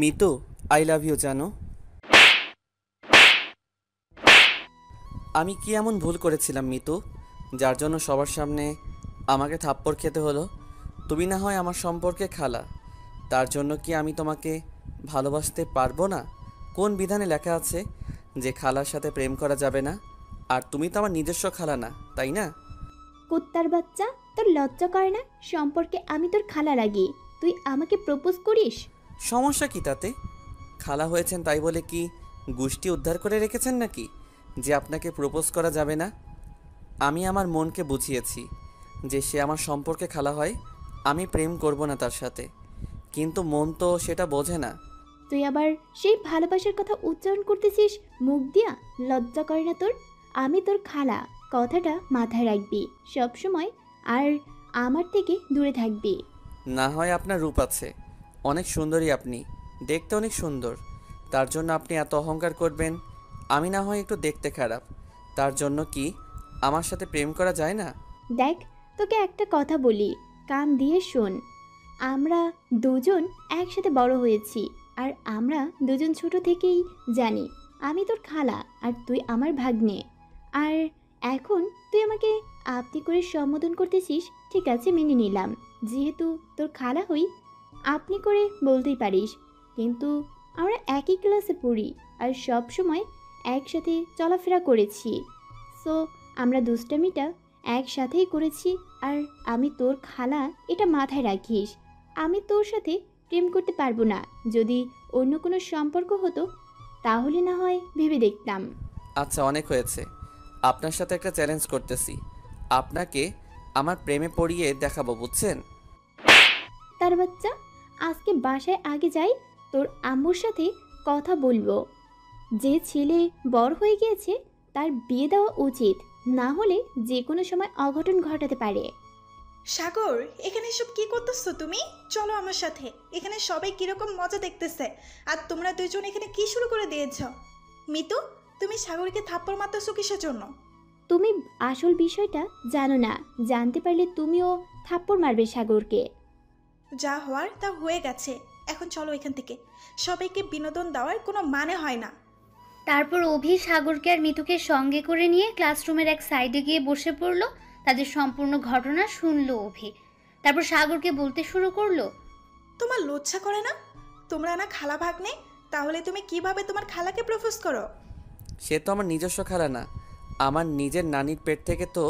Mitu, I love you জানো। আমি কি এমন ভুল করেছিলাম মিতু, যার জন্য সবার সামনে আমাকে থাপ্পড় খেতে হলো? তুমি না হয় আমার সম্পর্কে খালা, তার জন্য কি আমি তোমাকে ভালোবাসতে পারবো না? কোন বিধানে লেখা আছে যে খালার সাথে প্রেম করা যাবে না? আর তুমি তো আমার নিজস্ব খালা না, তাই না? কুত্তার বাচ্চা, তোর লজ্জা করে না? সম্পর্কে আমি তোর খালা লাগি, তুই আমাকে প্রপোজ করিস? সমস্যা কি তাতে? খালা হয়েছেন তাই বলে কি গোষ্ঠী উদ্ধার করে রেখেছেন নাকি যে আপনাকে প্রপোজ করা যাবে না? আমি আমার মনকে বুঝিয়েছি যে সে আমার সম্পর্কে খালা হয়, আমি প্রেম করব না তার সাথে, কিন্তু মন তো সেটা বোঝে না। তুই আবার সেই ভালোবাসার কথা উচ্চারণ করতেছিস মুখ দিয়া? লজ্জা করে না তোর? আমি তোর খালা, কথাটা মাথায় রাখবি সব সময়। আর আমার থেকে দূরে থাকবি। না হয় আপনার রূপ আছে, অনেক সুন্দরী আপনি, দেখতে অনেক সুন্দর, তার জন্য আপনি এত অহংকার করবেন? আমি না হয় একটু দেখতে খারাপ, তার জন্য কি আমার সাথে প্রেম করা যায় না? দেখ, তোকে একটা কথা বলি, কান দিয়ে শোন। আমরা দুজন একসাথে বড় হয়েছি, আর আমরা দুজন ছোট থেকেই জানি আমি তোর খালা আর তুই আমার ভাগ্নে। আর এখন তুই আমাকে আপনি করে সম্বোধন করতেছিস, ঠিক আছে মেনে নিলাম। যেহেতু তোর খালা হই, আপনি করে বলতেই পারিস। কিন্তু আমরা একই ক্লাসে পড়ি আর সব সময় একসাথে চলাফেরা করেছি। সো আমরা দুষ্টামিটা একসাথেই করেছি। আর আমি তোর খালা, এটা মাথায় রাখিস। আমি তোর সাথে প্রেম করতে পারবো না। যদি অন্য কোনো সম্পর্ক হতো তাহলে না হয় ভেবে দেখতাম। আচ্ছা, অনেক হয়েছে, আপনার সাথে একটা চ্যালেঞ্জ করতেছি, আপনাকে আমার প্রেমে পড়িয়ে দেখাবো, বুঝছেন? তার বাচ্চা, আজকে বাসায় আগে যাই, তোর আম্মুর সাথে কথা বলবো। যে ছেলে বড় হয়ে গিয়েছে তার বিয়ে দেওয়া উচিত, না হলে যে কোনো সময় অঘটন ঘটাতে পারে। সাগর, এখানে এসব কি করতেছো তুমি? চলো আমার সাথে। এখানে সবাই কিরকম মজা দেখতেছে, আর তোমরা দুইজন এখানে কি শুরু করে দিয়েছ? মিতু, তুমি সাগরকে থাপ্পড় মারতেছো কিসের জন্য? তুমি আসল বিষয়টা জানো না, জানতে পারলে তুমিও থাপ্পড় মারবে সাগরকে। যা হওয়ার তা হয়ে গেছে, এখন চলো এখান থেকে। সবাইকে বিনোদন দেওয়ার কোনো মানে হয় না। তারপর অভি সাগরকে আর মিতুকে সঙ্গে করে নিয়ে ক্লাসরুমের এক সাইডে গিয়ে বসে পড়লো। তাদের সম্পূর্ণ ঘটনা শুনলো অভি। তারপর সাগরকে বলতে শুরু করলো, তোমার লজ্জা করে না? তোমরা না খালা ভাগ্নে, তাহলে তুমি কিভাবে তোমার খালাকে প্রপোজ করো? সে তো আমার নিজস্ব খালা না, আমার নিজের নানির পেট থেকে তো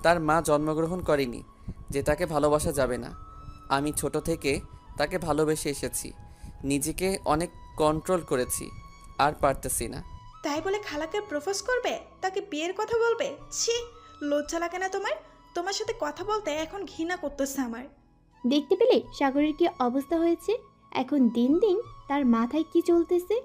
তার মা জন্মগ্রহণ করেনি যে তাকে ভালোবাসা যাবে না। আমি ছোট থেকে তাকে ভালোবেসে এসেছি, নিজেকে অনেক কন্ট্রোল করেছি, আর পারতেছি না। তাই বলে খালাকে প্রপোজ করবে, তাকে বিয়ের কথা বলবে? ছি, লজ্জা লাগে না তোমার? তোমার সাথে কথা বলতে এখন ঘৃণা করতেছে আমার। দেখতে পেলে সাগরের কি অবস্থা হয়েছে? এখন দিন দিন তার মাথায় কি চলতেছে?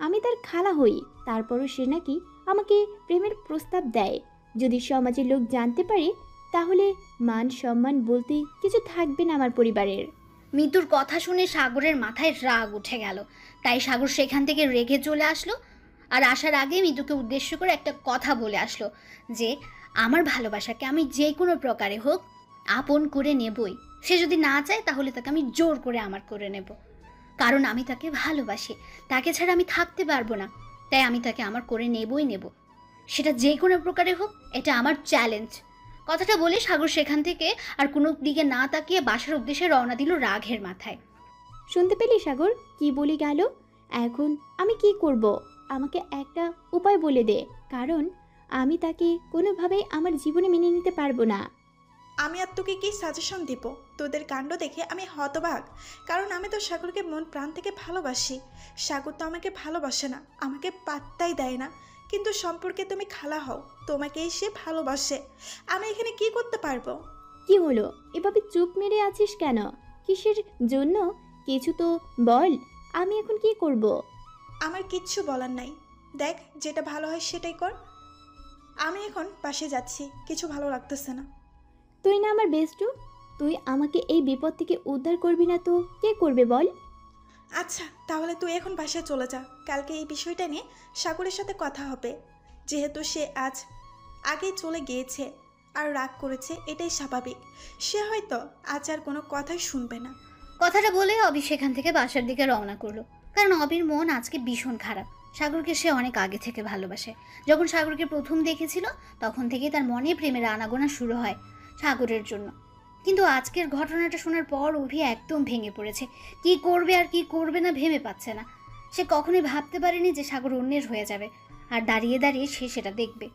আমি তার খালা হই, তারপরও সে নাকি আমাকে প্রেমের প্রস্তাব দেয়। যদি সমাজের লোক জানতে পারে তাহলে মান সম্মান বলতে কিছু থাকবে না আমার পরিবারের। মিতুর কথা শুনে সাগরের মাথায় রাগ উঠে গেল। তাই সাগর সেখান থেকে রেগে চলে আসলো। আর আসার আগে মিতুকে উদ্দেশ্য করে একটা কথা বলে আসলো যে আমার ভালোবাসাকে আমি যে কোনো প্রকারে হোক আপন করে নেবই। সে যদি না চায় তাহলে তাকে আমি জোর করে আমার করে নেব, কারণ আমি তাকে ভালোবাসি, তাকে ছাড়া আমি থাকতে পারবো না। তাই আমি তাকে আমার করে নেবই নেব, সেটা যে কোনো প্রকারে হোক। এটা আমার চ্যালেঞ্জ। কথাটা বলে সাগর সেখান থেকে আর কোনো দিকে না তাকিয়ে বাসার উদ্দেশ্যে রওনা দিল রাগের মাথায়। শুনতে পেলি সাগর কি বলে গেল? এখন আমি কি করব? আমাকে একটা উপায় বলে দে, কারণ আমি তাকে কোনোভাবেই আমার জীবনে মেনে নিতে পারবো না। আমি আর তোকে কি সাজেশন দিব? তোদের কাণ্ড দেখে আমি হতবাক, কারণ আমি তো সাগরকে মন প্রাণ থেকে ভালোবাসি। সাগর তো আমাকে ভালোবাসে না, আমাকে পাত্তাই দেয় না, কিন্তু সম্পর্কে তুমি খালা হও, তোমাকেই সে ভালোবাসে। আমি এখানে কি করতে পারবো? কি হলো, এভাবে চুপ মেরে আছিস কেন? কিসের জন্য? কিছু তো বল। আমি এখন কি করব? আমার কিচ্ছু বলার নাই। দেখ, যেটা ভালো হয় সেটাই কর। আমি এখন পাশে যাচ্ছি, কিছু ভালো লাগতেছে না। তুই না আমার বেস্টু, তুই আমাকে এই বিপদ থেকে উদ্ধার করবি না তো কে করবে বল? আচ্ছা, তাহলে তুই এখন বাসায় চলে যা। কালকে এই বিষয়টা নিয়ে সাগরের সাথে কথা হবে। যেহেতু সে আজ আগেই চলে গিয়েছে, আর রাগ করেছে, এটাই স্বাভাবিক। সে হয়তো আজ আর কোনো কথাই শুনবে না। কথাটা বলে অভি সেখান থেকে বাসার দিকে রওনা করলো। কারণ অভির মন আজকে ভীষণ খারাপ। সাগরকে সে অনেক আগে থেকে ভালোবাসে। যখন সাগরকে প্রথম দেখেছিল তখন থেকেই তার মনে প্রেমের আনাগোনা শুরু হয় সাগরের জন্য। কিন্তু আজকের ঘটনাটা শোনার পর অভি একদম ভেঙে পড়েছে। কি করবে আর কি করবে না ভেবে পাচ্ছে না। সে কখনোই ভাবতে পারেনি যে সাগর অন্যের হয়ে যাবে, আর দাঁড়িয়ে দাঁড়িয়ে সে সেটা দেখবে।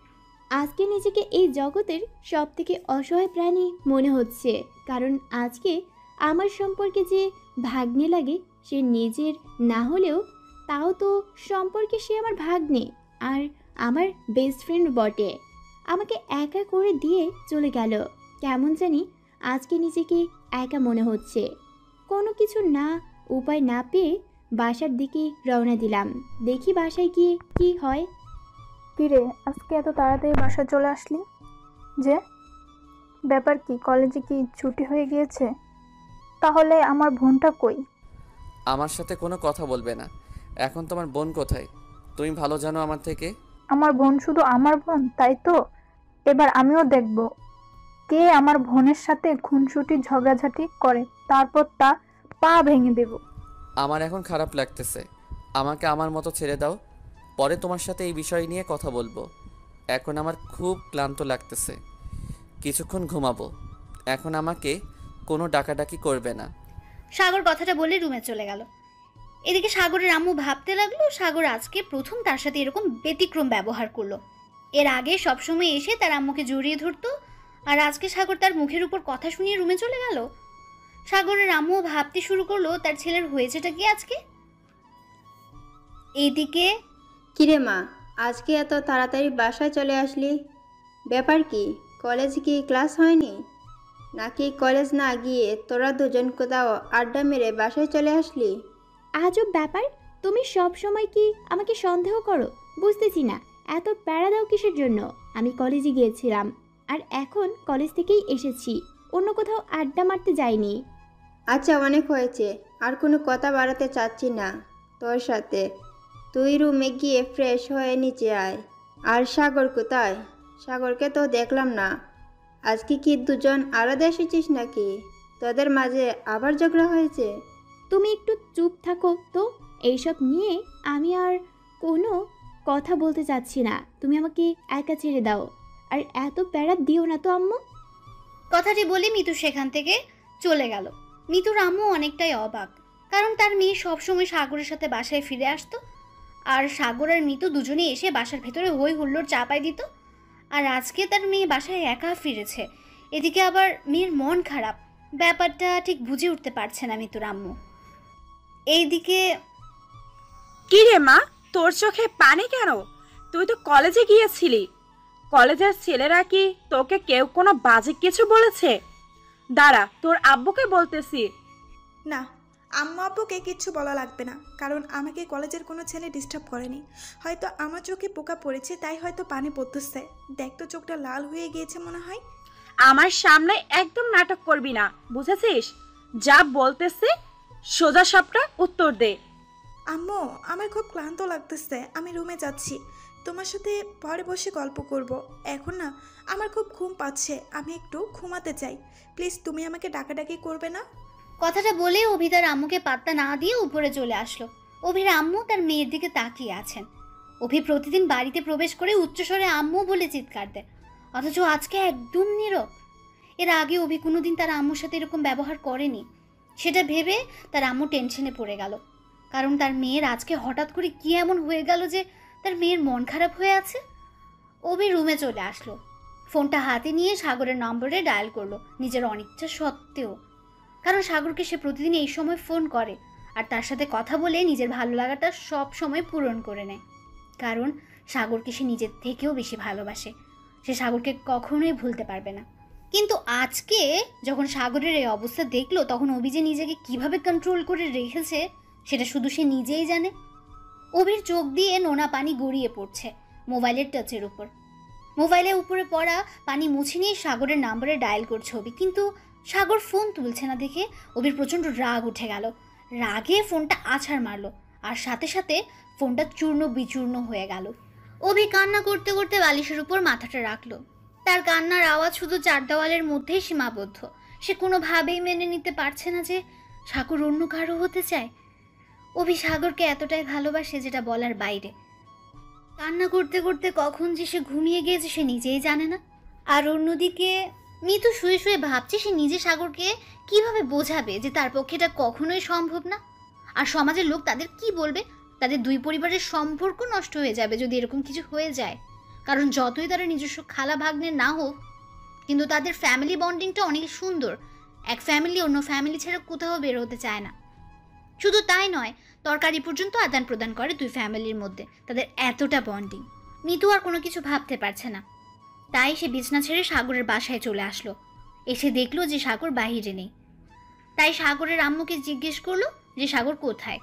আজকে নিজেকে এই জগতের সব থেকে অসহায় প্রাণী মনে হচ্ছে, কারণ আজকে আমার সম্পর্কে যে ভাগ্নে লাগে সে নিজের না হলেও তাও তো সম্পর্কে সে আমার ভাগ্নে আর আমার বেস্ট ফ্রেন্ড বটে। আমাকে একা করে দিয়ে চলে গেল। কেমন জানি আজকে নিজেকে একা মনে হচ্ছে। কোনো কিছু না উপায় না পেয়ে বাসার দিকে রওনা দিলাম। দেখি বাসায় গিয়ে কি হয়। কিরে, আজকে এত তাড়াতাড়ি বাসা চলে আসলি যে? ব্যাপার কি, কলেজে কি ছুটি হয়ে গিয়েছে? তাহলে আমার বোনটা কই? আমার সাথে কোনো কথা বলবে না। এখন তোমার বোন কোথায় তুমি ভালো জানো আমার থেকে। আমার বোন শুধু আমার বোন, তাই তো? এবার আমিও দেখব কে আমার বোনের সাথে খুনসুটি ঝগড়াঝাটি করে, তারপর তা পা ভেঙে দেব। আমার এখন খারাপ লাগতেছে, আমাকে আমার মতো ছেড়ে দাও। পরে তোমার সাথে এই বিষয় নিয়ে কথা বলবো। এখন আমার খুব ক্লান্ত লাগতেছে, কিছুক্ষণ ঘুমাবো। এখন আমাকে কোনো ডাকাডাকি করবে না। সাগর কথাটা বলে রুমে চলে গেল। এদিকে সাগরের আম্মু ভাবতে লাগলো সাগর আজকে প্রথম তার সাথে এরকম ব্যতিক্রম ব্যবহার করলো। এর আগে সবসময় এসে তার আম্মুকে জড়িয়ে ধরতো, আর আজকে সাগর তার মুখের উপর কথা শুনিয়ে রুমে চলে গেল। সাগরের আম্মু ভাবতে শুরু করলো তার ছেলের হয়েছেটা কি আজকে। এইদিকে কিরে মা, আজকে এত তাড়াতাড়ি বাসায় চলে আসলি? ব্যাপার কি, কলেজ কি ক্লাস হয়নি? নাকি কলেজ না গিয়ে তোরা দুজন কোথাও আড্ডা মেরে বাসায় চলে আসলি? আজব ব্যাপার, তুমি সব সময় কি আমাকে সন্দেহ করো? বুঝতেছি না এত প্যারা দাও কিসের জন্য। আমি কলেজে গিয়েছিলাম আর এখন কলেজ থেকেই এসেছি, অন্য কোথাও আড্ডা মারতে যাইনি। আচ্ছা, অনেক হয়েছে, আর কোনো কথা বাড়াতে চাচ্ছি না তোর সাথে। তুই রুমে গিয়ে ফ্রেশ হয়ে নিচে আয়। আর সাগর কোথায়? সাগরকে তো দেখলাম না। আজকে কি দুজন আলাদা এসেছিস নাকি? তোদের মাঝে আবার ঝগড়া হয়েছে? তুমি একটু চুপ থাকো তো, এইসব নিয়ে আমি আর কোনো কথা বলতে চাচ্ছি না। তুমি আমাকে একা ছেড়ে দাও, আর এত প্যারা দিও না তো আম্মু। কথাটি বলে মিতু সেখান থেকে চলে গেল। মিতুর আম্মু অনেকটাই অবাক, কারণ তার মেয়ে সবসময় সাগরের সাথে বাসায় ফিরে আসতো, আর সাগর আর মিতু দুজনেই এসে বাসার ভেতরে হই হুল্লোড় চাপাই দিত। আর আজকে তার মেয়ে বাসায় একা ফিরেছে, এদিকে আবার মেয়ের মন খারাপ। ব্যাপারটা ঠিক বুঝে উঠতে পারছে না মিতুর আম্মু। এইদিকে কি রে মা, তোর চোখে পানি কেন? তুই তো কলেজে গিয়েছিলি। কলেজের ছেলেরা কি তোকে কেউ কোনো বাজে কিছু বলেছে? দাঁড়া, তোর আব্বুকে বলতেছি। না, আম্মু আব্বুকে কিচ্ছু বলা লাগবে না, কারণ আমাকে কলেজের কোনো ছেলে ডিস্টার্ব করেনি। হয়তো আমার চোখে পোকা পড়েছে, তাই হয়তো পানি পড়তেছে। দেখ তো, চোখটা লাল হয়ে গিয়েছে মনে হয়। আমার সামনে একদম নাটক করবি না, বুঝেছিস? যা বলতেছি সোজা সাপটা উত্তর দে। আম্মু, আমার খুব ক্লান্ত লাগতেছে, আমি রুমে যাচ্ছি। তোমার সাথে পরে বসে গল্প করব। এখন না, আমার খুব ঘুম পাচ্ছে, আমি একটু ঘুমাতে চাই। প্লিজ তুমি আমাকে ডাকাডাকি করবে না। কথাটা বলে অভি তার আম্মুকে পাত্তা না দিয়ে উপরে চলে আসলো। অভির আম্মু তার মেয়ের দিকে তাকিয়ে আছেন। অভি প্রতিদিন বাড়িতে প্রবেশ করে উচ্চস্বরে আম্মু বলে চিৎকার দেয়, অথচ আজকে একদম নীরব। এর আগে অভি কোনোদিন তার আম্মুর সাথে এরকম ব্যবহার করেনি। সেটা ভেবে তার আম্মু টেনশনে পড়ে গেল, কারণ তার মেয়ের আজকে হঠাৎ করে কি এমন হয়ে গেল যে তার মেয়ের মন খারাপ হয়ে আছে। অভি রুমে চলে আসলো, ফোনটা হাতে নিয়ে সাগরের নম্বরে ডায়াল করলো নিজের অনিচ্ছা সত্ত্বেও, কারণ সাগরকে সে প্রতিদিন এই সময় ফোন করে আর তার সাথে কথা বলে নিজের ভালো লাগাটা সব সময় পূরণ করে নেয়। কারণ সাগরকে সে নিজের থেকেও বেশি ভালোবাসে, সে সাগরকে কখনোই ভুলতে পারবে না। কিন্তু আজকে যখন সাগরের এই অবস্থা দেখলো, তখন অভি যে নিজেকে কিভাবে কন্ট্রোল করে রেখেছে সেটা শুধু সে নিজেই জানে। অভির চোখ দিয়ে নোনা পানি গড়িয়ে পড়ছে মোবাইলের টাচের উপর। মোবাইলের উপরে পড়া পানি মুছে নিয়ে সাগরের নাম্বারে ডায়াল করছে অভি, কিন্তু সাগর ফোন তুলছে না দেখে অভির প্রচণ্ড রাগ উঠে গেল। রাগে ফোনটা আছাড় মারলো, আর সাথে সাথে ফোনটা চূর্ণ বিচূর্ণ হয়ে গেল। অভি কান্না করতে করতে বালিশের উপর মাথাটা রাখলো। তার কান্নার আওয়াজ শুধু চার দেওয়ালের মধ্যেই সীমাবদ্ধ। সে কোনোভাবেই মেনে নিতে পারছে না যে সাগর অন্য কারো হতে চায়। অভি সাগরকে এতটাই ভালোবাসে যেটা বলার বাইরে। কান্না করতে করতে কখন যে সে ঘুমিয়ে গিয়েছে সে নিজেই জানে না। আর অন্যদিকে মিতু শুয়ে শুয়ে ভাবছে সে নিজে সাগরকে কিভাবে বোঝাবে যে তার পক্ষে এটা কখনোই সম্ভব না। আর সমাজের লোক তাদের কি বলবে, তাদের দুই পরিবারের সম্পর্ক নষ্ট হয়ে যাবে যদি এরকম কিছু হয়ে যায়। কারণ যতই তারা নিজস্ব খালা ভাগ্নে না হোক, কিন্তু তাদের ফ্যামিলি বন্ডিংটা অনেক সুন্দর। এক ফ্যামিলি অন্য ফ্যামিলি ছাড়া কোথাও বের হতে চায় না। শুধু তাই নয়, তরকারি পর্যন্ত আদান প্রদান করে দুই ফ্যামিলির মধ্যে, তাদের এতটা বন্ডিং। মিতু আর কোনো কিছু ভাবতে পারছে না, তাই সে বিছনা ছেড়ে সাগরের বাসায় চলে আসলো। এসে দেখলো যে সাগর বাহিরে নেই। তাই সাগরের আম্মুকে জিজ্ঞেস করলো যে সাগর কোথায়।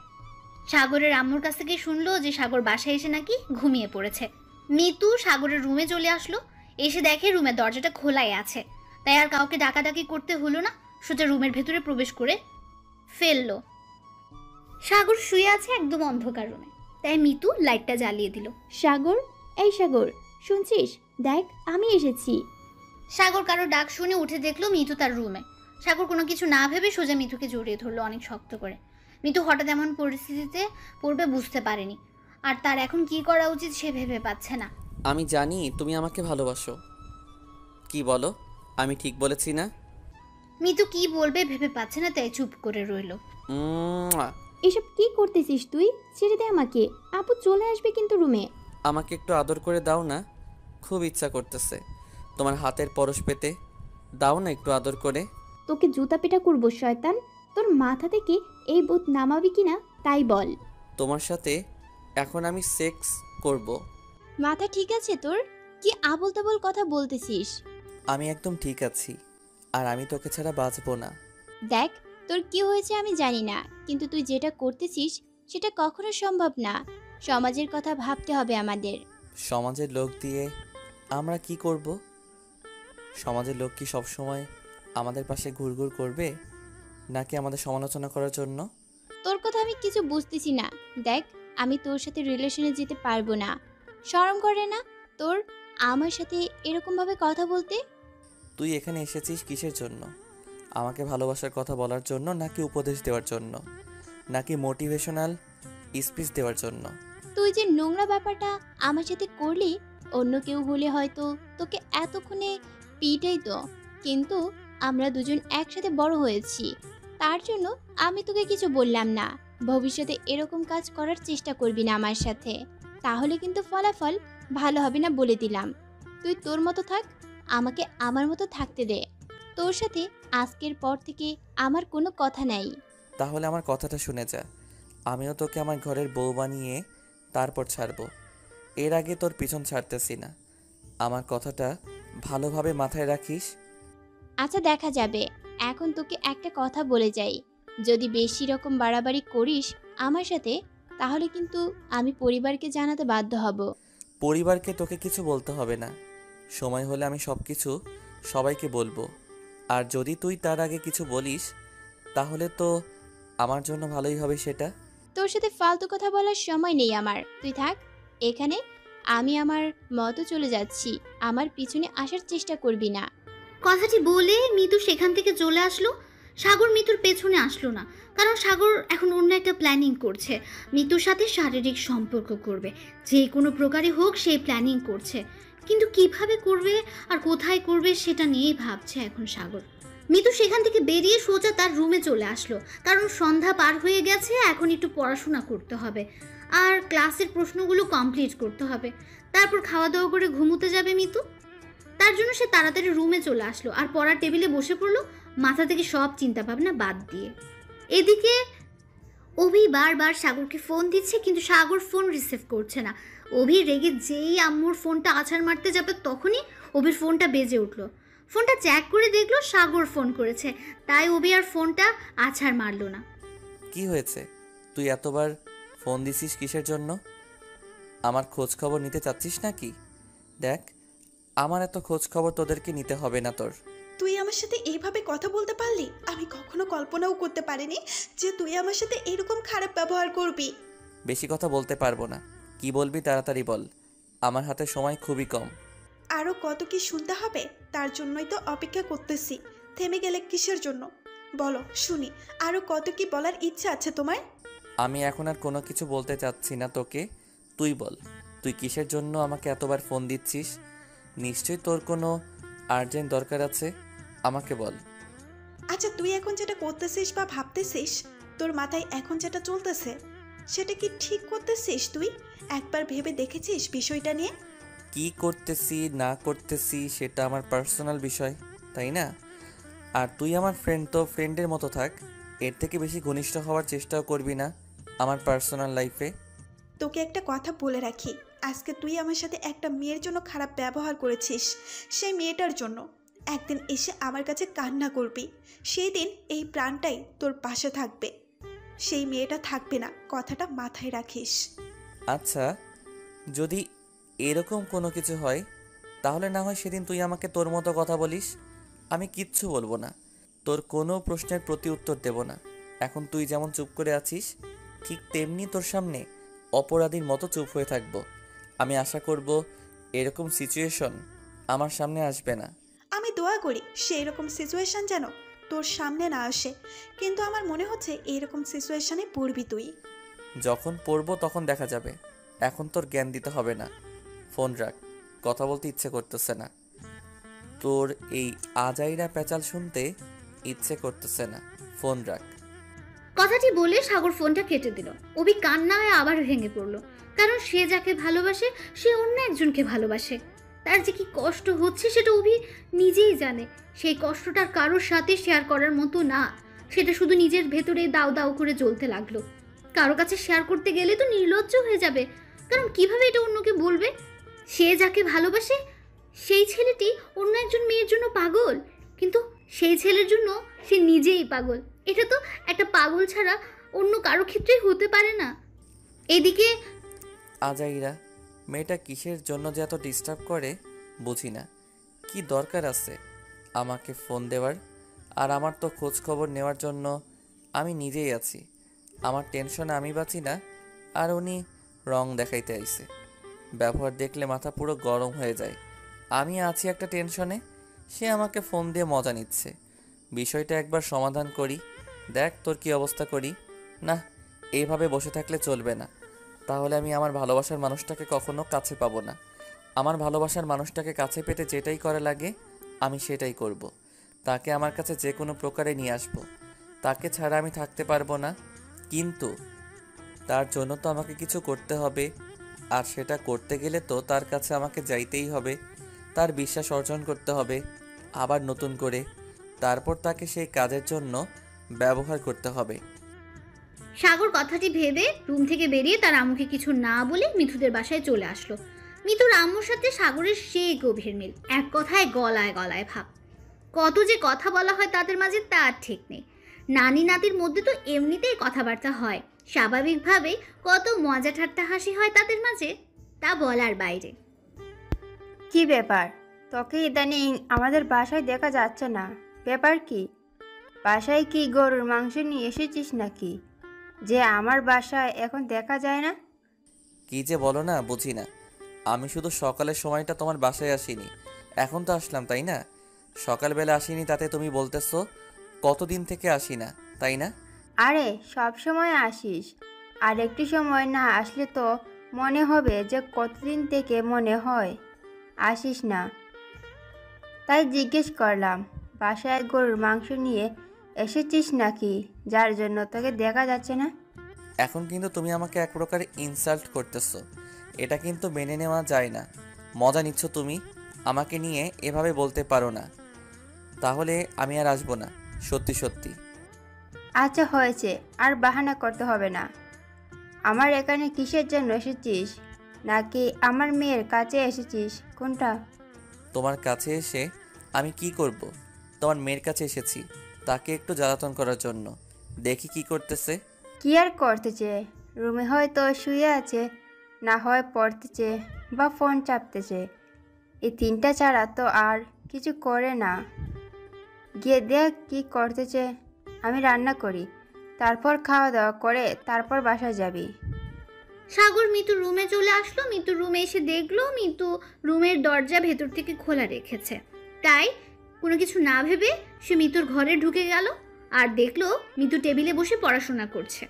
সাগরের আম্মুর কাছ থেকে শুনলো যে সাগর বাসায় এসে নাকি ঘুমিয়ে পড়েছে। মিতু সাগরের রুমে চলে আসলো। এসে দেখে রুমের দরজাটা খোলাই আছে। তাই আর কাউকে ডাকাডাকি করতে হলো না, সোজা রুমের ভেতরে প্রবেশ করে ফেললো। সাগর শুয়ে আছে একদম অন্ধকার রুমে, তাই মিতু লাইটটা জ্বালিয়ে দিল। সাগর, এই সাগর, শুনছিস? দেখ আমি এসেছি। সাগর কারো ডাক শুনে উঠে দেখলো মিতু তার রুমে। সাগর কোনো কিছু না ভেবে সোজা মিতুকে জড়িয়ে ধরলো অনেক শক্ত করে। মিতু হঠাৎ এমন পরিস্থিতিতে পড়বে বুঝতে পারেনি, আর তার এখন কি করা উচিত সে ভেবে পাচ্ছে না। আমি জানি তুমি আমাকে ভালোবাসো। কি বলো, আমি ঠিক বলেছি না? মিতু কি বলবে ভেবে পাচ্ছে না, তাই চুপ করে রইল। এসব কি করতেছিস তুই? ছেড়ে দে আমাকে। আপু চলে আসবে কিন্তু রুমে। আমাকে একটু আদর করে দাও না, খুব ইচ্ছা করতেছে তোমার হাতের পরশ পেতে। দাও না একটু আদর করে। তোকে জুতা পেটা করবো শয়তান। তোর মাথা থেকে এই বোধ নামাবি কিনা তাই বল। তোমার সাথে এখন আমি সেক্স করব। মাথা ঠিক আছে তোর? কি আবোল তাবোল কথা বলতেছিস? আমি একদম ঠিক আছি, আর আমি তোকে ছাড়া বাঁচবো না। দেখ, তোর কি হয়েছে আমি জানি না, কিন্তু তুই যেটা করতেছিস সেটা কখনো সম্ভব না। সমাজের কথা ভাবতে হবে আমাদের। সমাজের লোক দিয়ে আমরা কি করব? সমাজের লোক কি সবসময় আমাদের পাশে ঘুরঘুর করবে, নাকি আমাদের সমালোচনা করার জন্য? তোর কথা আমি কিছু বুঝতেছি না। দেখ, আমি তোর সাথে রিলেশনে যেতে পারবো না। শরম করে না তোর আমার সাথে এরকমভাবে কথা বলতে? তুই এখানে এসেছিস কিসের জন্য? আমাকে ভালোবাসার কথা বলার জন্য, নাকি উপদেশ দেওয়ার জন্য, নাকি মোটিভেশনাল স্পিচ দেওয়ার জন্য? তুই যে নোংরা ব্যাপারটা আমার সাথে করলি, অন্য কেউ হলে হয়তো তোকে এতক্ষণে পিটাইতো, কিন্তু আমরা দুজন একসাথে বড় হয়েছি, তার জন্য আমি তোকে কিছু বললাম না। ভবিষ্যতে এরকম কাজ করার চেষ্টা করবি না আমার সাথে, তাহলে কিন্তু ফলাফল ভালো হবে না বলে দিলাম। তুই তোর মতো থাক, আমাকে আমার মতো থাকতে দে। তোর সাথে আজকের পর থেকে আমার কোনো কথা নাই। তাহলে আমার কথাটা শুনে যা। আমিও তোকে আমার ঘরের বউ বানিয়ে তারপর ছাড়বো। এর আগে তোর পিছন ছাড়তেছি না। আমার কথাটা ভালোভাবে মাথায় রাখিস। আচ্ছা, দেখা যাবে। এখন তোকে একটা কথা বলে যাই, যদি বেশি রকম বাড়াবাড়ি করিস আমার সাথে, তাহলে কিন্তু আমি পরিবারকে জানাতে বাধ্য হব। পরিবারকে তোকে কিছু বলতে হবে না, সময় হলে আমি সব কিছু সবাইকে বলবো। আর যদি তুই তার আগে কিছু বলিস, তাহলে তো আমার জন্য ভালোই হবে সেটা। তোর সাথে ফালতু কথা বলার সময় নেই আমার, তুই থাক এখানে। আমি আমার মতো চলে যাচ্ছি, আমার পিছনে আসার চেষ্টা করবি না। কথাটি বলে মিতু সেখান থেকে চলে আসলো। সাগর মিতুর পেছনে আসলো না, কারণ সাগর এখন অন্য একটা প্ল্যানিং করছে। মিতুর সাথে শারীরিক সম্পর্ক করবে, যে কোনো প্রকারে হোক সেই প্ল্যানিং করছে, কিন্তু কিভাবে করবে আর কোথায় করবে সেটা নিয়েই ভাবছে এখন সাগর। মিতু সেখান থেকে বেরিয়ে সোজা তার রুমে চলে আসলো, কারণ সন্ধ্যা পার হয়ে গেছে, এখন একটু পড়াশোনা করতে হবে আর ক্লাসের প্রশ্নগুলো কমপ্লিট করতে হবে। তারপর খাওয়া দাওয়া করে ঘুমোতে যাবে মিতু। তার জন্য সে তাড়াতাড়ি রুমে চলে আসলো আর পড়ার টেবিলে বসে পড়লো, মাথা থেকে সব চিন্তা ভাবনা বাদ দিয়ে। এদিকে অভি বারবার সাগরকে ফোন দিচ্ছে, কিন্তু সাগর ফোন রিসিভ করছে না। অভি রেগে যেই আম্মুর ফোনটা আছাড় মারতে যাবে, তখনই অভির ফোনটা বেজে উঠলো। ফোনটা চেক করে দেখলো সাগর ফোন করেছে, তাই অভি আর ফোনটা আছাড় মারলো না। কি হয়েছে? তুই এতবার ফোন দিছিস কিসের জন্য? আমার খোঁজ খবর নিতে চাচ্ছিস নাকি? দেখ, আমার এত খোঁজ খবর তোদেরকে নিতে হবে না তোর। তুই আমার সাথে এইভাবে কথা বলতে পারলি? আমি কখনো কল্পনাও করতে পারিনি যে তুই আমার সাথে এরকম খারাপ ব্যবহার করবি। বেশি কথা বলতে পারবো না, কি বলবি তাড়াতাড়ি বল, আমার হাতে সময় খুবই কম। আরও কত কি শুনতে হবে? তার জন্যই তো অপেক্ষা করতেছি। থেমে গেলে কিসের জন্য? বলো শুনি, আরও কত কি বলার ইচ্ছা আছে তোমার? আমি এখন আর কোনো কিছু বলতে চাচ্ছি না তোকে। তুই বল, তুই কিসের জন্য আমাকে এতবার ফোন দিচ্ছিস? নিশ্চয়ই তোর কোনো আর্জেন্ট দরকার আছে, আমাকে বল। আচ্ছা, তুই এখন যেটা করতেছিস বা ভাবতেছিস, তোর মাথায় এখন যেটা চলতেছে, সেটা কি ঠিক করতেছিস তুই? একবার ভেবে দেখেছিস বিষয়টা নিয়ে? কি করতেছি না করতেছি সেটা আমার পার্সোনাল বিষয়, তাই না? আর তুই আমার ফ্রেন্ড, তো ফ্রেন্ডের মতো থাক। এর থেকে বেশি ঘনিষ্ঠ হওয়ার চেষ্টাও করবি না আমার পার্সোনাল লাইফে। তোকে একটা কথা বলে রাখি, আজকে তুই আমার সাথে একটা মেয়ের জন্য খারাপ ব্যবহার করেছিস। সেই মেয়েটার জন্য একদিন এসে আমার কাছে কান্না করবি। সেই দিন এই প্রাণটাই তোর পাশে থাকবে, সেই মেয়েটা থাকবে না। কথাটা মাথায় রাখিস। আচ্ছা, যদি এরকম কোনো কিছু হয় তাহলে না হয় সেদিন তুই আমাকে তোর মতো কথা বলিস, আমি কিচ্ছু বলবো না, তোর কোনো প্রশ্নের প্রতি উত্তর দেব না। এখন তুই যেমন চুপ করে আছিস, ঠিক তেমনি তোর সামনে অপরাধীর মতো চুপ হয়ে থাকবো। আমি আশা করব এরকম সিচুয়েশন আমার সামনে আসবে না। আমি দোয়া করি সেই রকম সিচুয়েশন যেন তোর সামনে না আসে, কিন্তু আমার মনে হচ্ছে এইরকম সিচুয়েশনে পড়বি তুই। যখন পড়বো তখন দেখা যাবে, এখন তোর জ্ঞান দিতে হবে না। ফোন রাখ, কথা বলতে ইচ্ছে করতেছে না। তোর এই আজাইরা প্যাচাল শুনতে ইচ্ছে করতেছে না, ফোন রাখ। কথাটি বলে সাগর ফোনটা কেটে দিল। অভি কান্নায় আবার ভেঙে পড়লো, কারণ সে যাকে ভালোবাসে সে অন্য একজনকে ভালোবাসে। তার যে কি কষ্ট হচ্ছে সেটা অভি নিজেই জানে। সেই কষ্টটা কারোর সাথে শেয়ার করার মতো না, সেটা শুধু নিজের ভেতরে দাউ দাউ করে জ্বলতে লাগলো। কারো কাছে শেয়ার করতে গেলে তো নির্লজ্জ হয়ে যাবে, কারণ কিভাবে এটা অন্যকে বলবে? সে যাকে ভালোবাসে সেই ছেলেটি অন্য একজন মেয়ের জন্য পাগল, কিন্তু সেই ছেলের জন্য সে নিজেই পাগল। এটা তো একটা পাগল ছাড়া অন্য কারো ক্ষেত্রেই হতে পারে না। এদিকে আজাইরা মেয়েটা কিসের জন্য যে এত ডিস্টার্ব করে বুঝি না। কি দরকার আছে আমাকে ফোন দেওয়ার? আর আমার তো খোঁজ খবর নেওয়ার জন্য আমি নিজেই আছি। আমার টেনশনে আমি বাঁচি না, আর উনি রং দেখাইতে আইছে। ব্যবহার দেখলে মাথা পুরো গরম হয়ে যায়। আমি আছি একটা টেনশনে, সে আমাকে ফোন দিয়ে মজা নিচ্ছে। বিষয়টা একবার সমাধান করি, দেখ তোর কি অবস্থা করি। না, এইভাবে বসে থাকলে চলবে না, তাহলে আমি আমার ভালোবাসার মানুষটাকে কখনো কাছে পাবো না। আমার ভালোবাসার মানুষটাকে কাছে পেতে যেটাই করা লাগে আমি সেটাই করব। তাকে আমার কাছে যে কোনো প্রকারে নিয়ে আসবো। তাকে ছাড়া আমি থাকতে পারবো না, কিন্তু তার জন্য তো আমাকে কিছু করতে হবে, আর সেটা করতে গেলে তো তার কাছে আমাকে যাইতেই হবে, তার বিশ্বাস অর্জন করতে হবে আবার নতুন করে, তারপর তাকে সেই কাজের জন্য ব্যবহার করতে হবে। সাগর কথাটি ভেবে রুম থেকে বেরিয়ে তার আম্মুকে কিছু না বলে মিঠুদের বাসায় চলে আসলো। মিঠুর আম্মুর সাথে সাগরের সেই গভীর মিল, এক কথায় গলায় গলায় ভাব। কত যে কথা বলা হয় তাদের মাঝে তার ঠিক নেই। নানি নাতির মধ্যে তো এমনিতেই কথাবার্তা হয়, স্বাভাবিকভাবেই কত মজা ঠাট্টা হাসি হয় তাদের মাঝে, তা বলার বাইরে। কি ব্যাপার, তোকে ইদানিং আমাদের বাসায় দেখা যাচ্ছে না, ব্যাপার কি? বাসায় কি গরুর মাংস নিয়ে এসেছিস নাকি, যে আমার বাসায় এখন দেখা যায় না? কি যে বলো না বুঝি না। আমি শুধু সকালের সময়টা তোমার বাসায় আসিনি, এখন তো আসলাম, তাই না? সকালবেলা আসিনি তাতে তুমি বলতেছো কতদিন থেকে আসি না, তাই না? আরে সব সময় আসিস, আর একটু সময় না আসলে তো মনে হবে যে কতদিন থেকে মনে হয় আসিস না। তাই জিজ্ঞেস করলাম, বাসায় গরুর মাংস নিয়ে এসেছিস নাকি, যার জন্য তোকে দেখা যাচ্ছে না? এখন কিন্তু তুমি আমাকে এক প্রকার ইনসাল্ট করতেছো, এটা কিন্তু মেনে নেওয়া যায় না। মজা নিচ্ছ তুমি, আমাকে নিয়ে এভাবে বলতে পারো না। তাহলে আমি আর আসবো না, সত্যি সত্যি। আচ্ছা হয়েছে, আর বাহানা করতে হবে না। আমার এখানে কিসের জন্য এসেছিস, নাকি আমার মেয়ের কাছে এসেছিস, কোনটা? তোমার কাছে এসে আমি কি করব? তোমার মেয়ের কাছে এসেছি তাকে একটু জ্বালাতন করার জন্য, দেখি কি করতেছে। কি আর করতেছে, রুমে হয়তো শুয়ে আছে, না হয় পড়তেছে বা ফোন চাপতেছে। এই তিনটা ছাড়া তো আর কিছু করে না। গিয়ে দেখ কি করতেছে। আমি রান্না করি, তারপর খাওয়া দাওয়া করে তারপর বাসায় যাবি। সাগর মিতুর রুমে চলে আসলো। মিতুর রুমে এসে দেখলো মিতু রুমের দরজা ভেতর থেকে খোলা রেখেছে। তাই কোনো কিছু না ভেবে সে মিতুর ঘরে ঢুকে গেল আর দেখলো মিতু টেবিলে বসে পড়াশোনা করছে।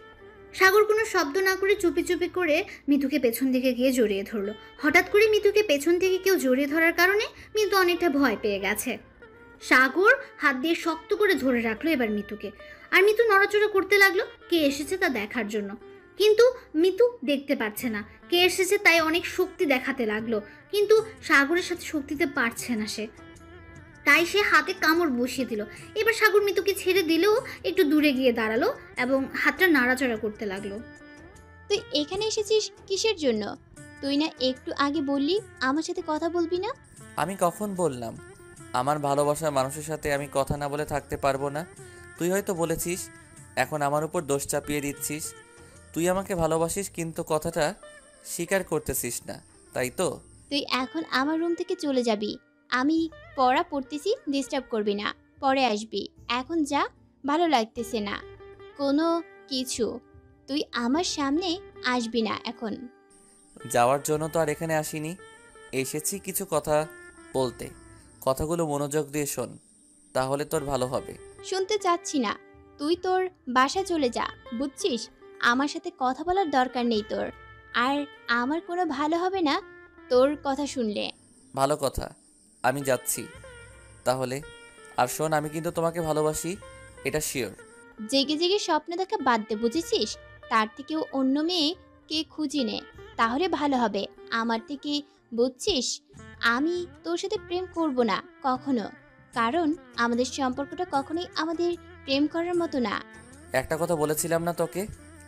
সাগর কোনো শব্দ না করে চুপি চুপি করে মিতুকে পেছন দিকে গিয়ে জড়িয়ে ধরলো। হঠাৎ করে মিতুকে পেছন থেকে কেউ জড়িয়ে ধরার কারণে মিতু অনেকটা ভয় পেয়ে গেছে। সাগর হাত দিয়ে শক্ত করে ধরে রাখলো এবার মিতুকে, আর মিতু নড়াচড়া করতে লাগলো কে এসেছে তা দেখার জন্য। কিন্তু মিতু দেখতে পাচ্ছে না কে এসেছে, তাই অনেক শক্তি দেখাতে লাগলো, কিন্তু সাগরের সাথে শক্তি দিতে পারছে না সে, তাই সে হাতে কামড় বসিয়ে দিল। এবার সাগর মিতুকে ছেড়ে দিলেও একটু দূরে গিয়ে দাঁড়ালো এবং হাতটা নাড়াচাড়া করতে লাগলো। তুই এখানে এসেছিস কিসের জন্য? তুই না একটু আগে বললি আমার সাথে কথা বলবি না? আমি কখন বললাম আমার ভালোবাসার মানুষের সাথে আমি কথা না বলে থাকতে পারবো না? তুই হয়তো বলেছিস, এখন আমার উপর দোষ চাপিয়ে দিচ্ছিস। তুই আমাকে ভালোবাসিস কিন্তু কথাটা স্বীকার করতেছিস না, তাই তো? তুই এখন আমার রুম থেকে চলে যাবি। আমি পড়া পড়তেছি, ডিস্টার্ব করবি না, পরে আসবি। এখন যা, ভালো লাগতেছে না কোনো কিছু। তুই আমার সামনে আসবি না এখন। যাওয়ার জন্য তো আর এখানে আসিনি, এসেছি কিছু কথা বলতে। কথাগুলো মনোযোগ দিয়ে শোন, তাহলে তোর ভালো হবে। শুনতে চাচ্ছি না, তুই তোর বাসা চলে যা, বুঝছিস? আমার সাথে কথা বলার দরকার নেই তোর, আর আমার কোনো ভালো হবে না তোর কথা শুনলে। ভালো কথা, আমি যাচ্ছি তাহলে। আর শোন, আমি কিন্তু তোমাকে ভালোবাসি, এটা শিওর। জেগে জেগে স্বপ্ন দেখা বাদ দে, বুঝেছিস? তার থেকেও অন্য মেয়ে কে খুঁজি নে, তাহলে ভালো হবে আমার থেকে, বুঝছিস? আমি তোর সাথে প্রেম করব না কখনো, কারণ আমাদের সম্পর্কটা কখনোই আমাদের প্রেম করার মতো না। একটা কথা বলেছিলাম না তোকে,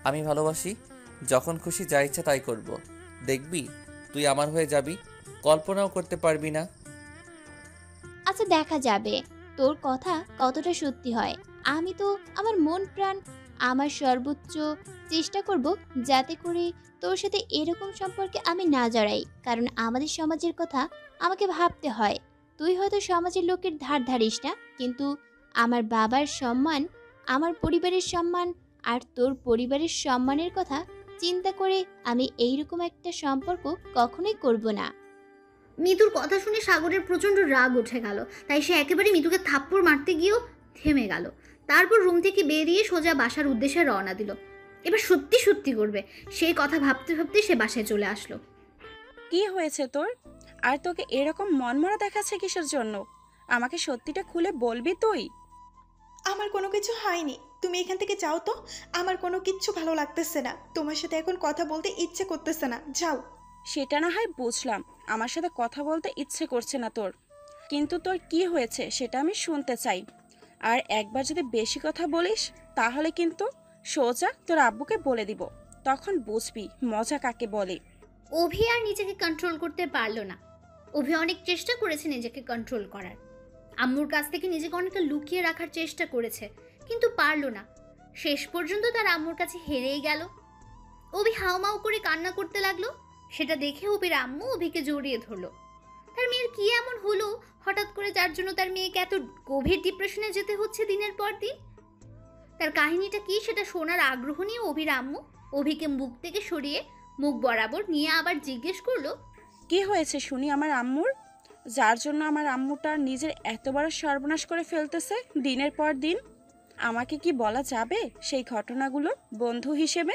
আমি ভালোবাসি। যখন খুশি যা ইচ্ছা তাই করব। দেখবি তুই আমার হয়ে যাবি, কল্পনাও করতে পারবি না। আচ্ছা, দেখা যাবে তোর কথা কতটা সত্যি হয়। আমি তো আমার মন প্রাণ, আমার সর্বোচ্চ চেষ্টা করব যাতে করে তোর সাথে এরকম সম্পর্কে আমি না জড়াই, কারণ আমাদের সমাজের কথা আমাকে ভাবতে হয়। তুই হয়তো সমাজের লোকের ধার ধারিস না, কিন্তু আমার বাবার সম্মান, আমার পরিবারের সম্মান আর তোর পরিবারের সম্মানের কথা চিন্তা করে আমি এইরকম একটা সম্পর্ক কখনোই করব না। মিতুর কথা শুনে সাগরের প্রচণ্ড রাগ উঠে গেল, তাই সে একেবারে মিতুকে থাপ্পড় মারতে গিয়েও থেমে গেল। তারপর রুম থেকে বেরিয়ে সোজা বাসার উদ্দেশ্যে রওনা দিল। এবার সত্যি সত্যি করবে, সেই কথা ভাবতে ভাবতে সে বাসায় চলে আসলো। কি হয়েছে তোর? আর তোকে এরকম মনমরা দেখাচ্ছে কিসের জন্য? আমাকে সত্যিটা খুলে বলবি তুই? আমার কোনো কিছু হয়নি, তুমি এখান থেকে যাও তো। আমার কোনো কিচ্ছু ভালো লাগতেছে না, তোমার সাথে এখন কথা বলতে ইচ্ছে করতেছে না, যাও। সেটা না হয় বুঝলাম, আমার সাথে কথা বলতে ইচ্ছে করছে না তোর, কিন্তু তোর কি হয়েছে সেটা আমি শুনতে চাই। আর একবার যদি বেশি কথা বলিস তাহলে কিন্তু সোজা তোর আব্বুকে বলে দিব, তখন বুঝবি মজা কাকে বলে। অভি আর নিজেকে কন্ট্রোল করতে পারলো না। অভি অনেক চেষ্টা করেছে নিজেকে কন্ট্রোল করার, আম্মুর কাছ থেকে নিজেকে অনেকটা লুকিয়ে রাখার চেষ্টা করেছে, কিন্তু পারলো না। শেষ পর্যন্ত তার আম্মুর কাছে হেরেই গেল। অভি হাউমাউ করে কান্না করতে লাগলো। সেটা দেখে অভির আম্মু অভিকে জড়িয়ে ধরলো। তার মেয়ের কি এমন হলো হঠাৎ করে, যার জন্য তার মেয়েকে এত গভীর ডিপ্রেশনে যেতে হচ্ছে দিনের পর দিন? তার কাহিনীটা কি সেটা শোনার আগ্রহ নিয়ে অভির আম্মু অভিকে মুখ থেকে সরিয়ে মুখ বরাবর নিয়ে আবার জিজ্ঞেস করলো, কি হয়েছে শুনি আমার আম্মুর, যার জন্য আমার আম্মুটা নিজের এত বড় সর্বনাশ করে ফেলতেছে দিনের পর দিন? আমাকে কি বলা যাবে সেই ঘটনাগুলো বন্ধু হিসেবে?